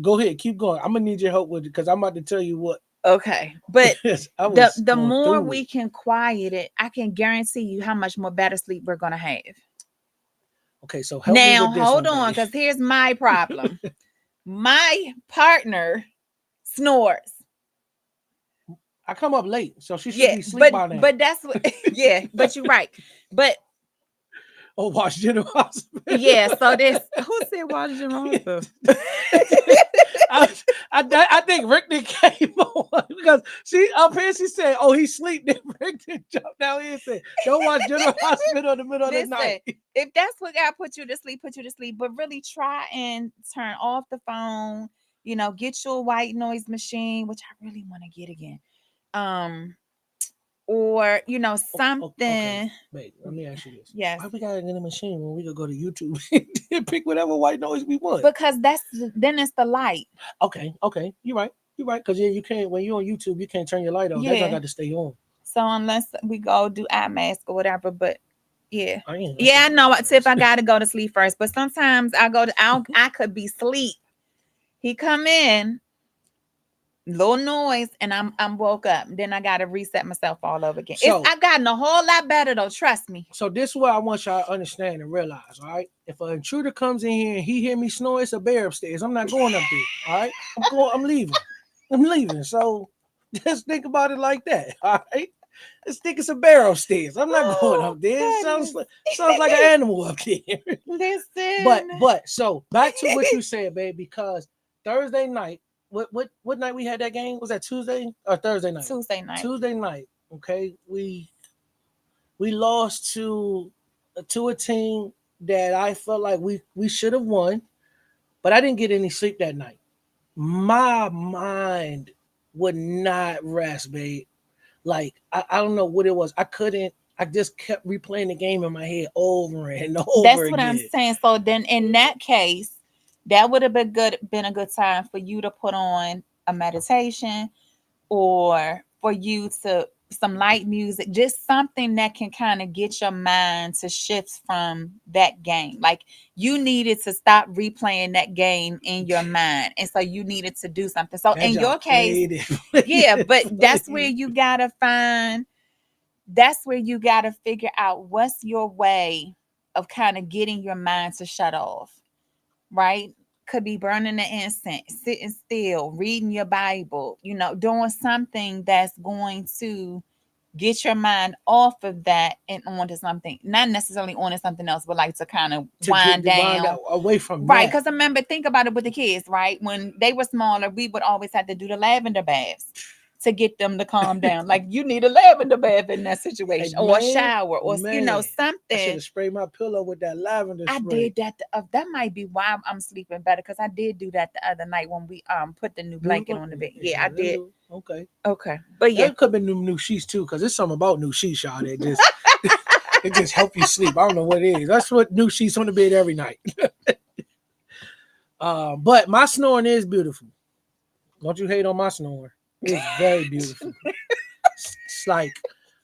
Speaker 2: go ahead, keep going. I'm gonna need your help with it, because I'm about to tell you what.
Speaker 1: Okay, but the more we can quiet it, I can guarantee you how much more better sleep we're gonna have.
Speaker 2: Okay, so help me with this
Speaker 1: hold on, because here's my problem. My partner snores.
Speaker 2: I come up late, so she should be asleep by now.
Speaker 1: But that's what, but you're right. But
Speaker 2: watch General Hospital.
Speaker 1: Yeah, so this, who said watch General Hospital?
Speaker 2: I think Rick did came on because she up here she said, "Oh, he sleep." Then Rick did jump down here and said, "Don't watch General Hospital in the middle of the
Speaker 1: Listen,
Speaker 2: night."
Speaker 1: if that's what God put you to sleep, put you to sleep. But really try and turn off the phone. Get you a white noise machine, which I really want to get again. Um, or
Speaker 2: Okay,
Speaker 1: something.
Speaker 2: wait. Let me ask you this:
Speaker 1: Yes,
Speaker 2: why we gotta get a machine when we could go to YouTube and pick whatever white noise we want?
Speaker 1: because then it's the light.
Speaker 2: Okay, you're right. You're right. Because yeah, you can't when you're on YouTube, you can't turn your light on. That I
Speaker 1: Yeah.
Speaker 2: got to stay on.
Speaker 1: So unless we go do eye mask or whatever, but yeah.
Speaker 2: I ain't
Speaker 1: Yeah, I
Speaker 2: listening
Speaker 1: know.
Speaker 2: to
Speaker 1: Tiff, I
Speaker 2: this.
Speaker 1: gotta go to sleep first. But sometimes I could be asleep. He come in, little noise, and I'm woke up. Then I gotta reset myself all over again.
Speaker 2: So
Speaker 1: I've gotten a whole lot better though, trust me.
Speaker 2: So this is what I want y'all to understand and realize, all right? If an intruder comes in here and he hear me snore, it's a bear upstairs. I'm not going up there, all right? I'm leaving. I'm leaving. So just think about it like that, all right? Just think it's a bear upstairs. I'm not going
Speaker 1: Oh
Speaker 2: up there. It
Speaker 1: goodness.
Speaker 2: sounds like an animal up there.
Speaker 1: Listen.
Speaker 2: but so back to what you said, babe, because Thursday night, what night we had that game? Was that Tuesday or Thursday night?
Speaker 1: Tuesday night.
Speaker 2: Tuesday night. Okay. We lost to a team that I felt like we should have won, but I didn't get any sleep that night. My mind would not rest, babe. Like I don't know what it was. I couldn't. I just kept replaying the game in my head over and over
Speaker 1: That's what I'm
Speaker 2: again.
Speaker 1: saying. So then in that case, that would have been a good time for you to put on a meditation or for you to some light music, just something that can kind of get your mind to shift from that game. Like you needed to stop replaying that game in your mind. And so you needed to do something. So
Speaker 2: That
Speaker 1: in
Speaker 2: y'all
Speaker 1: your case,
Speaker 2: played it.
Speaker 1: yeah, but that's where
Speaker 2: Played.
Speaker 1: you gotta find that's where you got to figure out what's your way of kind of getting your mind to shut off, right? Could be burning the incense, sitting still, reading your Bible, doing something that's going to get your mind off of that and onto something, not necessarily onto something else, but like to kind of
Speaker 2: To get
Speaker 1: wind
Speaker 2: the wind
Speaker 1: down.
Speaker 2: out away from
Speaker 1: Right.
Speaker 2: that.
Speaker 1: Because remember, think about it with the kids, right? When they were smaller, we would always have to do the lavender baths to get them to calm down. Like you need a lavender bath in that
Speaker 2: Hey,
Speaker 1: situation, or a
Speaker 2: man,
Speaker 1: shower, or
Speaker 2: man, I should
Speaker 1: something.
Speaker 2: have sprayed my pillow with that lavender
Speaker 1: I
Speaker 2: spray.
Speaker 1: did that. That might be why I'm sleeping better because I did do that the other night when we put the new blanket on the bed. Yeah, I did.
Speaker 2: Okay.
Speaker 1: Okay, but yeah,
Speaker 2: That could have been new sheets too, because there's something about new sheets, y'all. That just it just help you sleep. I don't know what it is. That's what new sheets on the bed every night. But my snoring is beautiful. Don't you hate on my snoring? It's very beautiful. It's like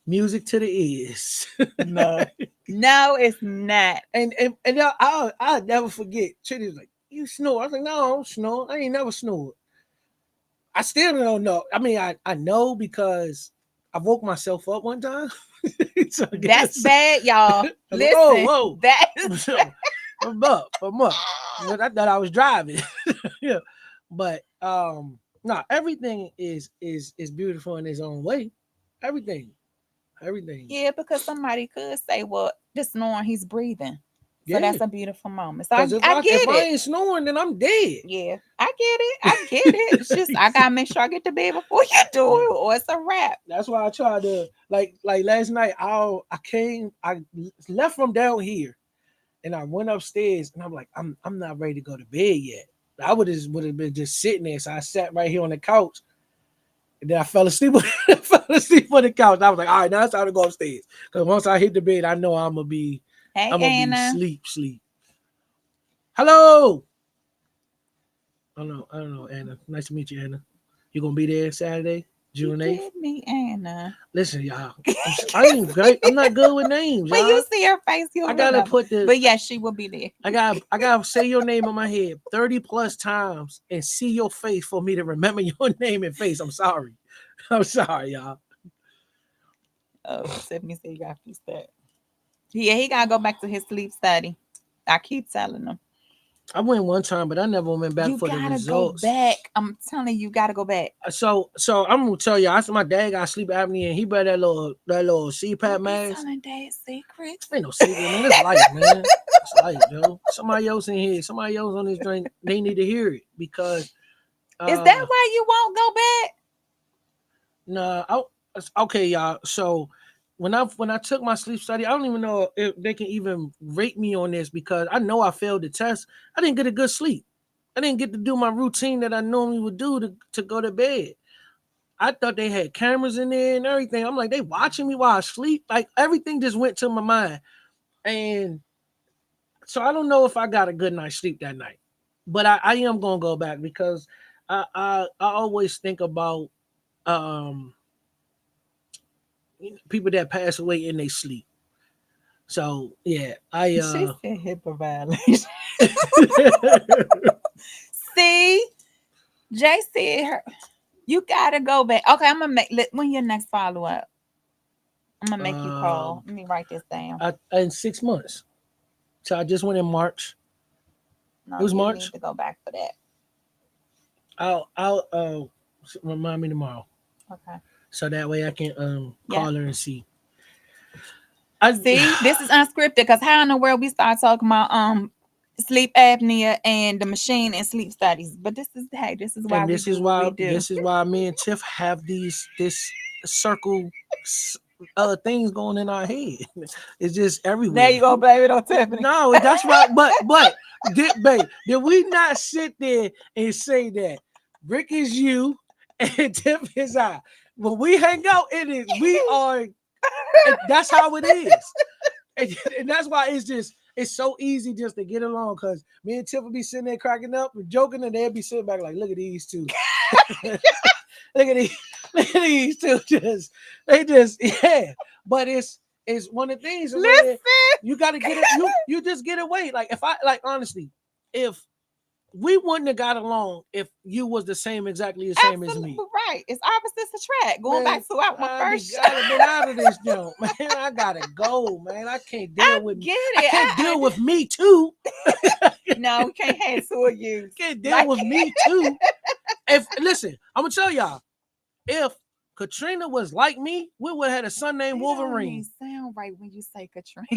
Speaker 2: music to the ears.
Speaker 1: no, no, it's not.
Speaker 2: And I'll never forget. Chitty was like, "You snore?" I was like, "No, I don't snore. I ain't never snored." I still don't know. I mean, I know because I woke myself up one time. So
Speaker 1: That's bad, y'all.
Speaker 2: like, oh,
Speaker 1: Listen,
Speaker 2: whoa.
Speaker 1: that is
Speaker 2: So, I'm up. But I thought I was driving. Yeah. But no, everything is beautiful in its own way. Everything. Everything.
Speaker 1: yeah, because somebody could say, "Well, this snoring, he's breathing." So
Speaker 2: Yeah.
Speaker 1: that's a beautiful moment. So I
Speaker 2: Because if
Speaker 1: get
Speaker 2: I
Speaker 1: it.
Speaker 2: ain't snoring, then I'm dead.
Speaker 1: Yeah, I get it. I get it. It's just I gotta make sure I get to bed before you do it, or it's a wrap.
Speaker 2: That's why I tried to like last night. I left from down here, and I went upstairs, and I'm like, I'm not ready to go to bed yet. I would have been just sitting there, so I sat right here on the couch, and then I fell asleep. I fell asleep on the couch. I was like, all right, now it's time to go upstairs because once I hit the bed, I know I'm gonna be
Speaker 1: Hey, Anna.
Speaker 2: sleep. Hello. I don't know, Anna. Nice to meet you, Anna. You gonna be there Saturday, June 8th?
Speaker 1: Give me Anna.
Speaker 2: Listen, y'all. I ain't great. I'm not good with names,
Speaker 1: When
Speaker 2: y'all.
Speaker 1: you see her face, you'll
Speaker 2: I gotta
Speaker 1: remember.
Speaker 2: put
Speaker 1: But yes, she will be there.
Speaker 2: I gotta say your name in my head 30 plus times and see your face for me to remember your name and face. I'm sorry. I'm sorry, y'all.
Speaker 1: Oh, Tiffany said you got to fix that. Yeah, he gotta go back to his sleep study. I keep telling him.
Speaker 2: I went one time, but I never went back
Speaker 1: You
Speaker 2: for the
Speaker 1: gotta
Speaker 2: results.
Speaker 1: go back. I'm telling you, you gotta go back.
Speaker 2: So I'm gonna tell you, my dad got sleep apnea and he brought that little CPAP
Speaker 1: Don't be
Speaker 2: mask.
Speaker 1: telling Dad secrets.
Speaker 2: Ain't no secret, man. It's light, man. It's light, yo. Somebody else in here, somebody else on this drink, they need to hear it because
Speaker 1: Is that why you won't go back?
Speaker 2: No, okay, y'all. So when I took my sleep study, I don't even know if they can even rate me on this because I know I failed the test. I didn't get a good sleep. I didn't get to do my routine that I normally would do to go to bed. I thought they had cameras in there and everything. I'm like, they watching me while I sleep. Like everything just went to my mind. And so I don't know if I got a good night's sleep that night. But I am gonna go back because I always think about um people that pass away in their sleep. So yeah,
Speaker 1: She said HIPAA violation. See, Jay said her. You gotta go back. Okay, I'm gonna when your next follow up. I'm gonna make you call. Let me write this down.
Speaker 2: In 6 months. So I just went in March.
Speaker 1: No,
Speaker 2: It was
Speaker 1: you
Speaker 2: March.
Speaker 1: need to go back for that.
Speaker 2: I'll remind me tomorrow.
Speaker 1: Okay.
Speaker 2: So that way I can call her and see.
Speaker 1: See, this is unscripted because how in the world we start talking about sleep apnea and the machine and sleep studies. But this is why
Speaker 2: this is why me and Tiff have this circle things going in our head. It's just everywhere.
Speaker 1: There you go, blame it on Tiffany.
Speaker 2: No, that's right. But did we not sit there and say that Rick is you and Tiff is I? When we hang out, we are. That's how it is, and that's why it's so easy just to get along. Because me and Tiff will be sitting there cracking up and joking, and they'll be sitting back like, "Look at these two, look at these two, they just yeah." But it's one of the things.
Speaker 1: Listen,
Speaker 2: you got to get it. You just get away. Like if I honestly, if we wouldn't have got along if you was the same exactly same as me.
Speaker 1: Right. It's opposites attract. Going back to my first
Speaker 2: show. I been out of this joint, man. I gotta go, man. I can't deal with I can't deal with me too.
Speaker 1: No, we can't have two of you.
Speaker 2: Can't deal with me too. Listen, I'm gonna tell y'all, if Katrina was like me, we would have had a son named Wolverine.
Speaker 1: Sound right when you say Katrina.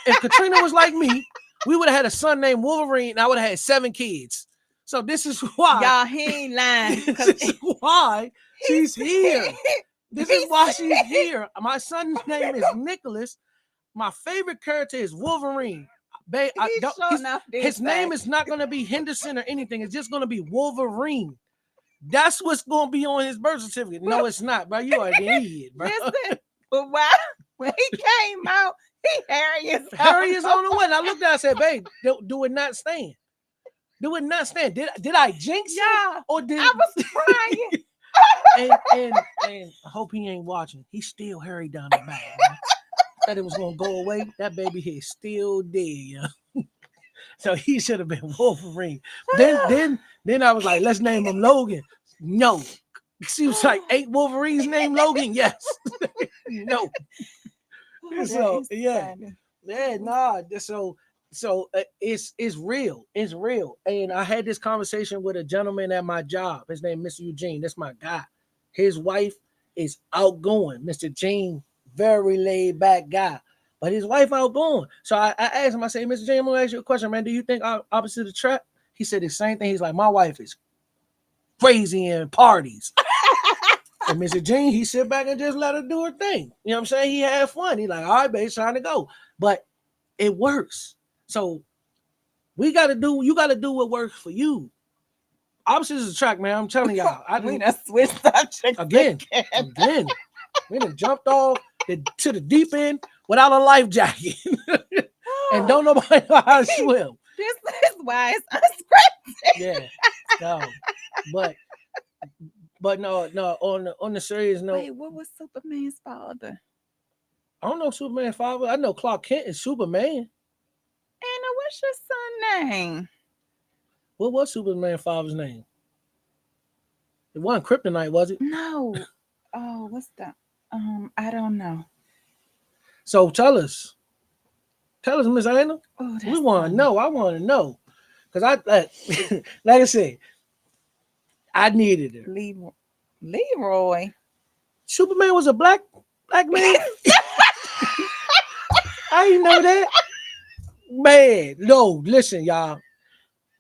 Speaker 2: If Katrina was like me, we would have had a son named Wolverine, and I would have had 7 kids. So this is why
Speaker 1: y'all he ain't lying.
Speaker 2: This is why she's here. This is why she's here. My son's name is Nicholas. My favorite character is Wolverine. His name is not going to be Henderson or anything. It's just going to be Wolverine. That's what's going to be on his birth certificate. No, it's not, bro. You are an idiot, bro.
Speaker 1: Listen, but why when he came out, Harry is
Speaker 2: on the way. And I looked at it and said, babe, do it not stand. Do it not stand. Did I jinx him? Or did
Speaker 1: I was crying?
Speaker 2: and I hope he ain't watching. He's still Harry down the back. Man. Thought it was gonna go away. That baby here is still dead. Yeah. So he should have been Wolverine. Then I was like, let's name him Logan. No. She was like, 8 Wolverines named Logan. Yes. No. So yeah, nah. So it's real. It's real. And I had this conversation with a gentleman at my job. His name is Mr. Eugene. That's my guy. His wife is outgoing. Mr. Gene, very laid back guy. But his wife outgoing. So I asked him, I said, Mr. Gene, I'm gonna ask you a question, man. Do you think opposite attract? He said the same thing. He's like, my wife is crazy in parties. And Mr. Gene, he sit back and just let her do her thing. You know what I'm saying? He had fun. He like, all right, babe, it's time to go. But it works. So you got to do what works for you. Opposites attract, man. I'm telling y'all.
Speaker 1: We done switched subjects
Speaker 2: again. We done jumped off to the deep end without a life jacket. And don't nobody know how to swim.
Speaker 1: This is why it's unscripted.
Speaker 2: Yeah. No. But no, on the serious note.
Speaker 1: Wait, what was Superman's father?
Speaker 2: I don't know Superman's father. I know Clark Kent is Superman.
Speaker 1: Anna, what's your son's name?
Speaker 2: What was Superman's father's name? It wasn't Kryptonite, was it?
Speaker 1: No. Oh, what's that? I don't know.
Speaker 2: So tell us, Miss Anna.
Speaker 1: Oh,
Speaker 2: we want to know. I want to know. Because like I said, I needed her.
Speaker 1: Leroy.
Speaker 2: Superman was a black man. I didn't know that. Man, no, listen, y'all.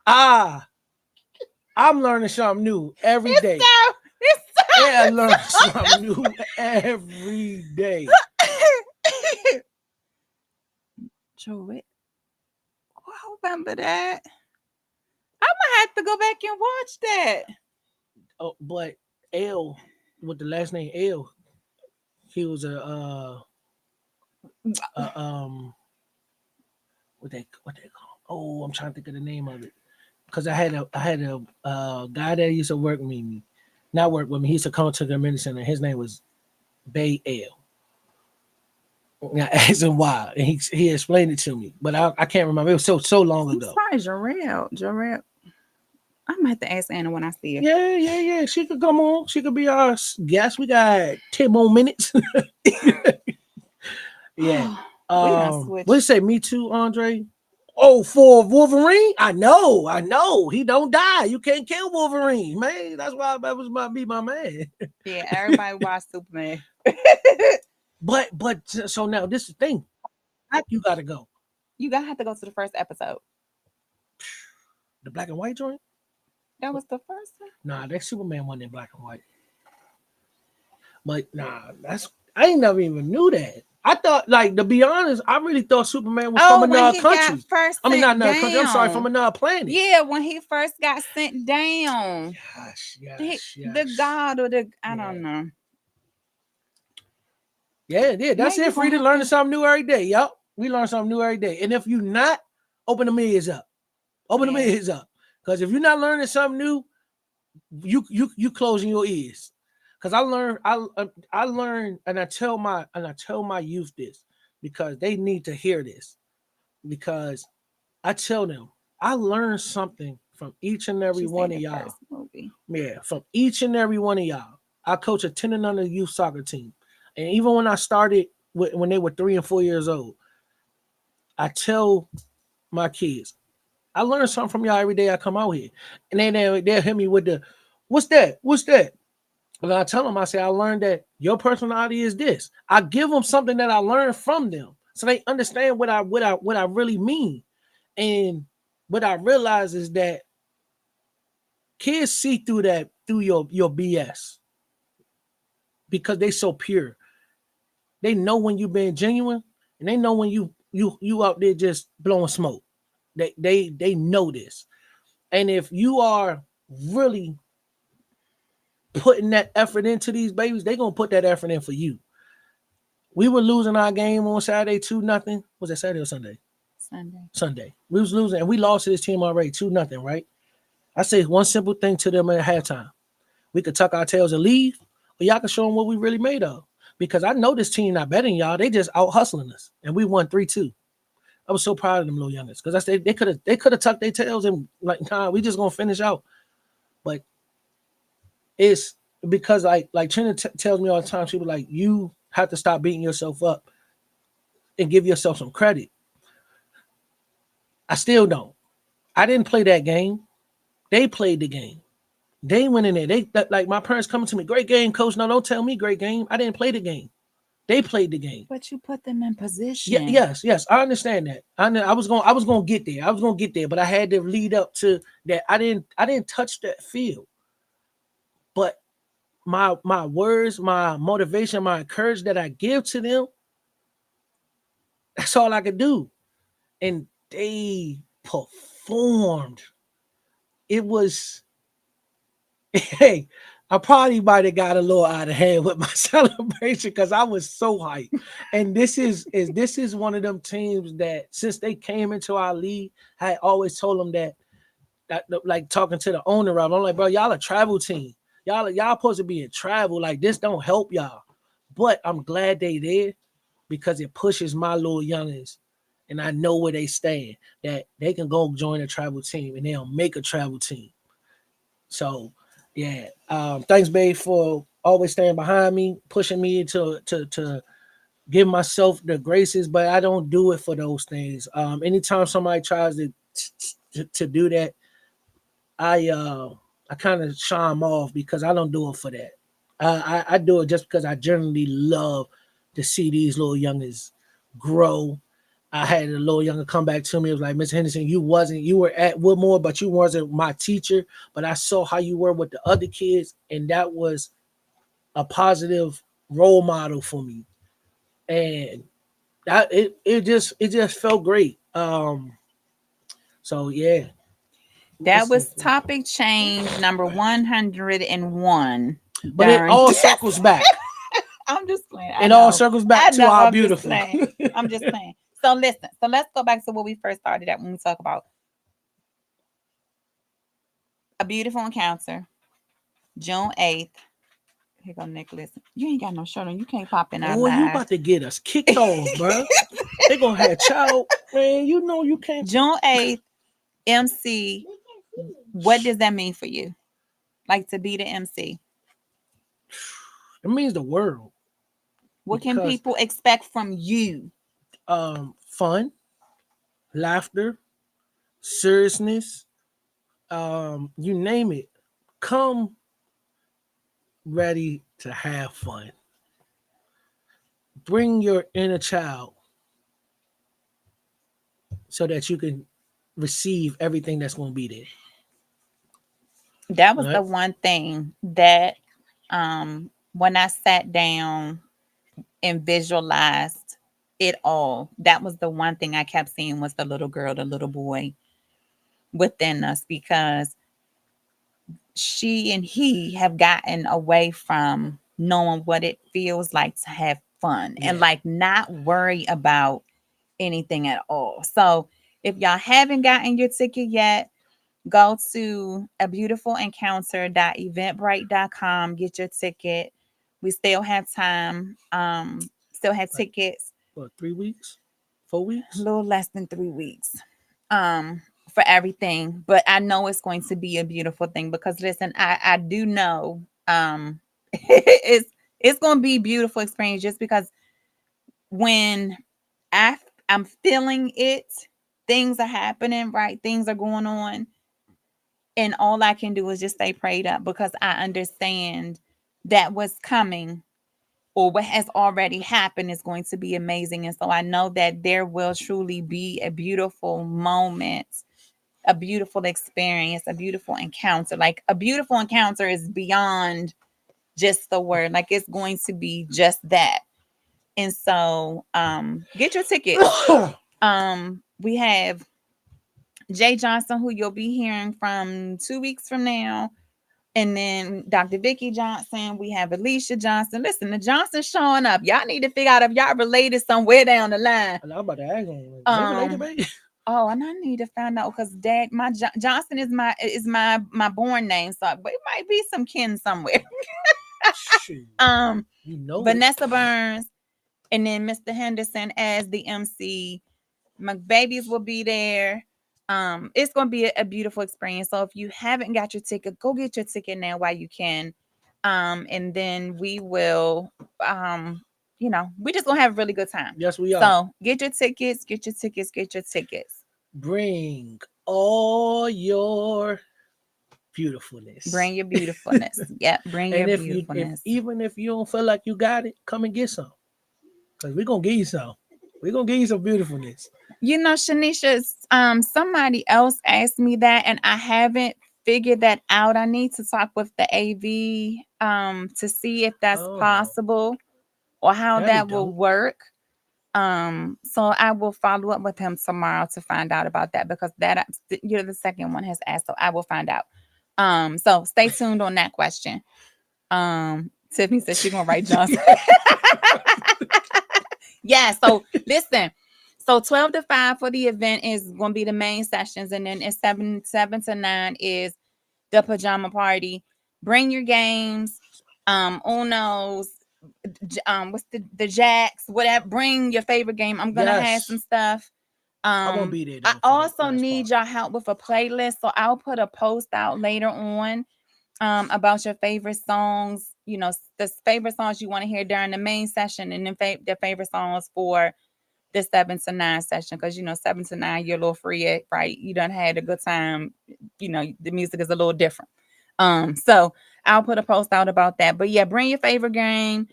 Speaker 2: I I'm learning something new every day.
Speaker 1: It's
Speaker 2: Yeah, I learn something new every day.
Speaker 1: so Joey, I remember that. I'm gonna have to go back and watch that.
Speaker 2: Oh, but L with the last name L, he was what they call? Oh, I'm trying to think of the name of it. Because I had a guy that used to work with me, not work with me. He used to come to the community center. His name was Bay L. And I asked him why, and he explained it to me, but I can't remember. It was so long
Speaker 1: I'm
Speaker 2: ago.
Speaker 1: sorry, Jarrell. Jarrell. I'm gonna have to ask Anna when I see her.
Speaker 2: Yeah. She could come on. She could be our guest. We got 10 more minutes. Yeah.
Speaker 1: We done
Speaker 2: What you
Speaker 1: switched.
Speaker 2: say? Me too, Andre. Oh, for Wolverine? I know. He don't die. You can't kill Wolverine, man. That's why that was my be my man.
Speaker 1: Yeah, everybody watch Superman.
Speaker 2: But so now this is the thing. You gotta go.
Speaker 1: You gotta have to go to the first episode.
Speaker 2: The black and white joint?
Speaker 1: That was the first one.
Speaker 2: Nah, that Superman one in black and white. But nah, that's I ain't never even knew that. I thought, like, to be honest, I really thought Superman was from
Speaker 1: Oh, when
Speaker 2: another
Speaker 1: he got
Speaker 2: country.
Speaker 1: first
Speaker 2: I mean, not
Speaker 1: sent
Speaker 2: another country. I'm sorry, from
Speaker 1: down.
Speaker 2: another planet.
Speaker 1: Yeah, when he first got sent down. The
Speaker 2: Yes.
Speaker 1: god or the I
Speaker 2: Yeah.
Speaker 1: don't know.
Speaker 2: Yeah.
Speaker 1: Now
Speaker 2: That's
Speaker 1: you
Speaker 2: it.
Speaker 1: gonna
Speaker 2: Free to
Speaker 1: have
Speaker 2: learning
Speaker 1: to.
Speaker 2: something new every day. Yup. We learn something new every day. And if you not, open the ears up. Open the
Speaker 1: Yeah.
Speaker 2: ears up. Because if you're not learning something new, you closing your ears. Because I learned and I tell my youth this because they need to hear this. Because I tell them I learned something from each and every
Speaker 1: She said
Speaker 2: one of
Speaker 1: the
Speaker 2: y'all.
Speaker 1: first movie.
Speaker 2: Yeah, from each and every one of y'all. I coach a 10 and under youth soccer team. And even when I started when they were 3 and 4 years old, I tell my kids, I learn something from y'all every day I come out here. And then they'll hit me with the, what's that? What's that? And I tell them, I say, I learned that your personality is this. I give them something that I learned from them. So they understand what I really mean. And what I realize is that kids see through your BS because they so pure. They know when you being genuine, and they know when you out there just blowing smoke. They know this. And if you are really putting that effort into these babies, they gonna put that effort in for you. We were losing our game on Saturday 2-0. Was it Saturday or Sunday?
Speaker 1: Sunday.
Speaker 2: Sunday. We was losing, and we lost to this team already 2-0. Right? I say one simple thing to them at halftime: we could tuck our tails and leave, or y'all can show them what we really made of. Because I know this team not better than y'all. They just out hustling us, and we won 3-2. I was so proud of them little youngins because I said they could have tucked their tails and like, nah, we just gonna finish out. But it's because like Trina tells me all the time, she was like, you have to stop beating yourself up and give yourself some credit. I still don't. I didn't play that game. They played the game. They went in there. Like my parents coming to me, great game, coach. No, don't tell me great game. I didn't play the game. They played the game.
Speaker 1: But you put them in
Speaker 2: Yeah,
Speaker 1: position.
Speaker 2: yes, I understand that. I was gonna get there. I was gonna get there, but I had to lead up to that. I didn't touch that field. But my words, my motivation, my encouragement that I give to them, that's all I could do. And they performed. It was hey, I probably might have got a little out of hand with my celebration because I was so hyped. And this is one of them teams that since they came into our league, I always told them that like talking to the owner of, I'm like, bro, y'all a travel team. Y'all supposed to be in travel. Like this don't help y'all. But I'm glad they did because it pushes my little youngins. And I know where they stand, that they can go join a travel team and they'll make a travel team. So yeah. Thanks, babe, for always staying behind me, pushing me to give myself the graces, but I don't do it for those things. Anytime somebody tries to do that, I kind of shine them off because I don't do it for that. I do it just because I generally love to see these little youngins grow I had a little younger come back to me. It was like, Mr. Henderson, you were at Woodmore, but you wasn't my teacher. But I saw how you were with the other kids, and that was a positive role model for me. And that it just felt great. So yeah,
Speaker 1: That
Speaker 2: listen,
Speaker 1: was topic change number 101.
Speaker 2: but it
Speaker 1: Darn.
Speaker 2: all circles back.
Speaker 1: I'm just playing. I
Speaker 2: It all
Speaker 1: know.
Speaker 2: circles
Speaker 1: I
Speaker 2: back to
Speaker 1: know.
Speaker 2: our
Speaker 1: I'm just
Speaker 2: beautiful.
Speaker 1: playing. I'm just playing. So listen. So let's go back to what we first started at when we talk about a beautiful encounter. June 8th. Here go Nicholas. You ain't got no shirt on. You can't pop in our
Speaker 2: Boy, you
Speaker 1: live.
Speaker 2: about to get us kicked off, bro. They gonna have child, man. You know you can't.
Speaker 1: June 8th, MC. What does that mean for you? Like to be the MC?
Speaker 2: It means the world
Speaker 1: What can
Speaker 2: because
Speaker 1: people expect from you?
Speaker 2: fun, laughter, seriousness, you name it. Come ready to have fun. Bring your inner child so that you can receive everything that's going to be there.
Speaker 1: That was the
Speaker 2: Right?
Speaker 1: one thing that when I sat down and visualized it all, that was the one thing I kept seeing was the little girl, the little boy within us, because she and he have gotten away from knowing what it feels like to have fun and
Speaker 2: Yeah.
Speaker 1: like not worry about anything at all. So if y'all haven't gotten your ticket yet, go to a beautiful encounter.eventbrite.com, get your ticket. We still have time. Still have
Speaker 2: Like
Speaker 1: tickets.
Speaker 2: what? 3 weeks? 4 weeks?
Speaker 1: A little less than 3 weeks. Um, for everything. But I know it's going to be a beautiful thing because listen, I do know it's gonna be a beautiful experience just because when I I'm feeling it, things are happening, right? Things are going on. And all I can do is just stay prayed up because I understand that what's coming or what has already happened is going to be amazing. And so I know that there will truly be a beautiful moment, a beautiful experience, a beautiful encounter. Like a beautiful encounter is beyond just the word, like it's going to be just that. And so get your tickets. We have Jay Johnson, who you'll be hearing from 2 weeks from now. And then Dr. Vicky Johnson, we have Alicia Johnson. Listen, the Johnson's showing up. Y'all need to figure out if y'all related somewhere down the line.
Speaker 2: I'm about to ask them. They related,
Speaker 1: Um,
Speaker 2: baby?
Speaker 1: oh, and I need to find out because Dad, my Johnson is my born name, so but it might be some kin somewhere.
Speaker 2: Shoot,
Speaker 1: um,
Speaker 2: you know it.
Speaker 1: Vanessa Burns, and then Mr. Henderson as the MC. My babies will be there. It's gonna be a beautiful experience. So if you haven't got your ticket, go get your ticket now while you can. And then we will we just gonna have a really good time.
Speaker 2: Yes, we are.
Speaker 1: So get your tickets, get your tickets, get your tickets.
Speaker 2: Bring all your beautifulness.
Speaker 1: Bring your beautifulness. Yep, bring your
Speaker 2: And if
Speaker 1: beautifulness.
Speaker 2: even if you don't feel like you got it, come and get some. Cause we're gonna give you some. We're gonna give you some beautifulness.
Speaker 1: You know, Shanisha, somebody else asked me that, and I haven't figured that out. I need to talk with the AV to see if that's
Speaker 2: Oh,
Speaker 1: possible or how
Speaker 2: that'd be
Speaker 1: that will
Speaker 2: dope.
Speaker 1: work. So I will follow up with him tomorrow to find out about that because that you're the second one has asked, so I will find out. So stay tuned on that question. Tiffany says she's gonna write Johnson. Yeah, so listen. So 12 to 5 for the event is going to be the main sessions, and then it's 7 to 9 is the pajama party. Bring your games, Unos, what's the jacks, whatever. Bring your favorite game. I'm gonna have some
Speaker 2: Yes,
Speaker 1: stuff.
Speaker 2: I won't be there
Speaker 1: I
Speaker 2: though for the
Speaker 1: also
Speaker 2: last
Speaker 1: need
Speaker 2: part.
Speaker 1: y'all help with a playlist, so I'll put a post out later on about your favorite songs, the favorite songs you want to hear during the main session, and then the favorite songs for the 7 to 9 session, because 7 to 9 you're a little free, right? You done had a good time. The music is a little different. So I'll put a post out about that. But yeah, bring your favorite game.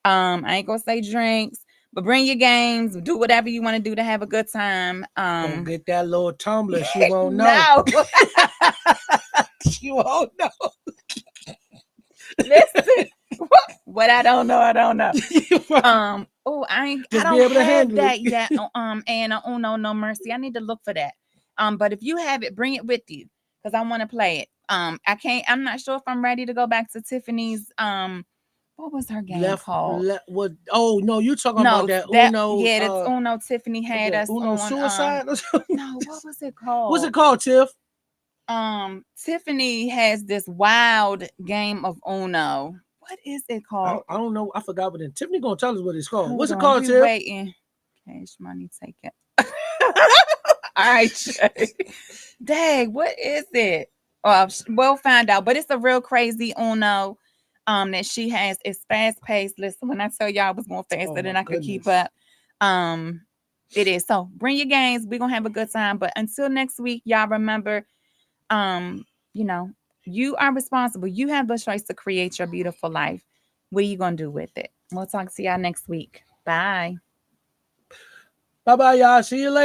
Speaker 1: I ain't gonna say drinks, But bring your games, do whatever you want to do to have a good time.
Speaker 2: Don't get that little tumbler. She won't know.
Speaker 1: No.
Speaker 2: She won't know.
Speaker 1: Listen. What I don't know, I don't know. Oh, I
Speaker 2: Just be
Speaker 1: don't
Speaker 2: able to
Speaker 1: have
Speaker 2: handle
Speaker 1: that
Speaker 2: it.
Speaker 1: yet. And oh no mercy. I need to look for that. But if you have it, bring it with you because I want to play it. I can't. I'm not sure if I'm ready to go back to Tiffany's. What was her game called?
Speaker 2: What? Oh no, you talking about
Speaker 1: No,
Speaker 2: that
Speaker 1: that
Speaker 2: Uno?
Speaker 1: yeah, that's Uno. Tiffany
Speaker 2: What
Speaker 1: had
Speaker 2: that
Speaker 1: us
Speaker 2: Uno
Speaker 1: on.
Speaker 2: suicide or something?
Speaker 1: No, what was it
Speaker 2: What's it
Speaker 1: called?
Speaker 2: called, Tiff?
Speaker 1: Tiffany has this wild game of Uno. What is it called?
Speaker 2: I don't know. I forgot what it. Tiffany gonna tell us what it's called.
Speaker 1: Hold
Speaker 2: What's it
Speaker 1: on,
Speaker 2: called,
Speaker 1: we
Speaker 2: Tiff?
Speaker 1: waiting. Cash money, take it. All right, Shay. Dang, what is it? We'll find out. But it's a real crazy Uno. That she has. It's fast paced. Listen, when I tell y'all I was going
Speaker 2: Oh
Speaker 1: faster
Speaker 2: my
Speaker 1: than I could keep
Speaker 2: goodness.
Speaker 1: up. Um, it is. So bring your games. We're gonna have a good time. But until next week, y'all remember, um, you know, you are responsible. You have the choice to create your beautiful life. What are you gonna do with it? We'll talk to y'all next week. Bye.
Speaker 2: Bye bye, y'all. See you later.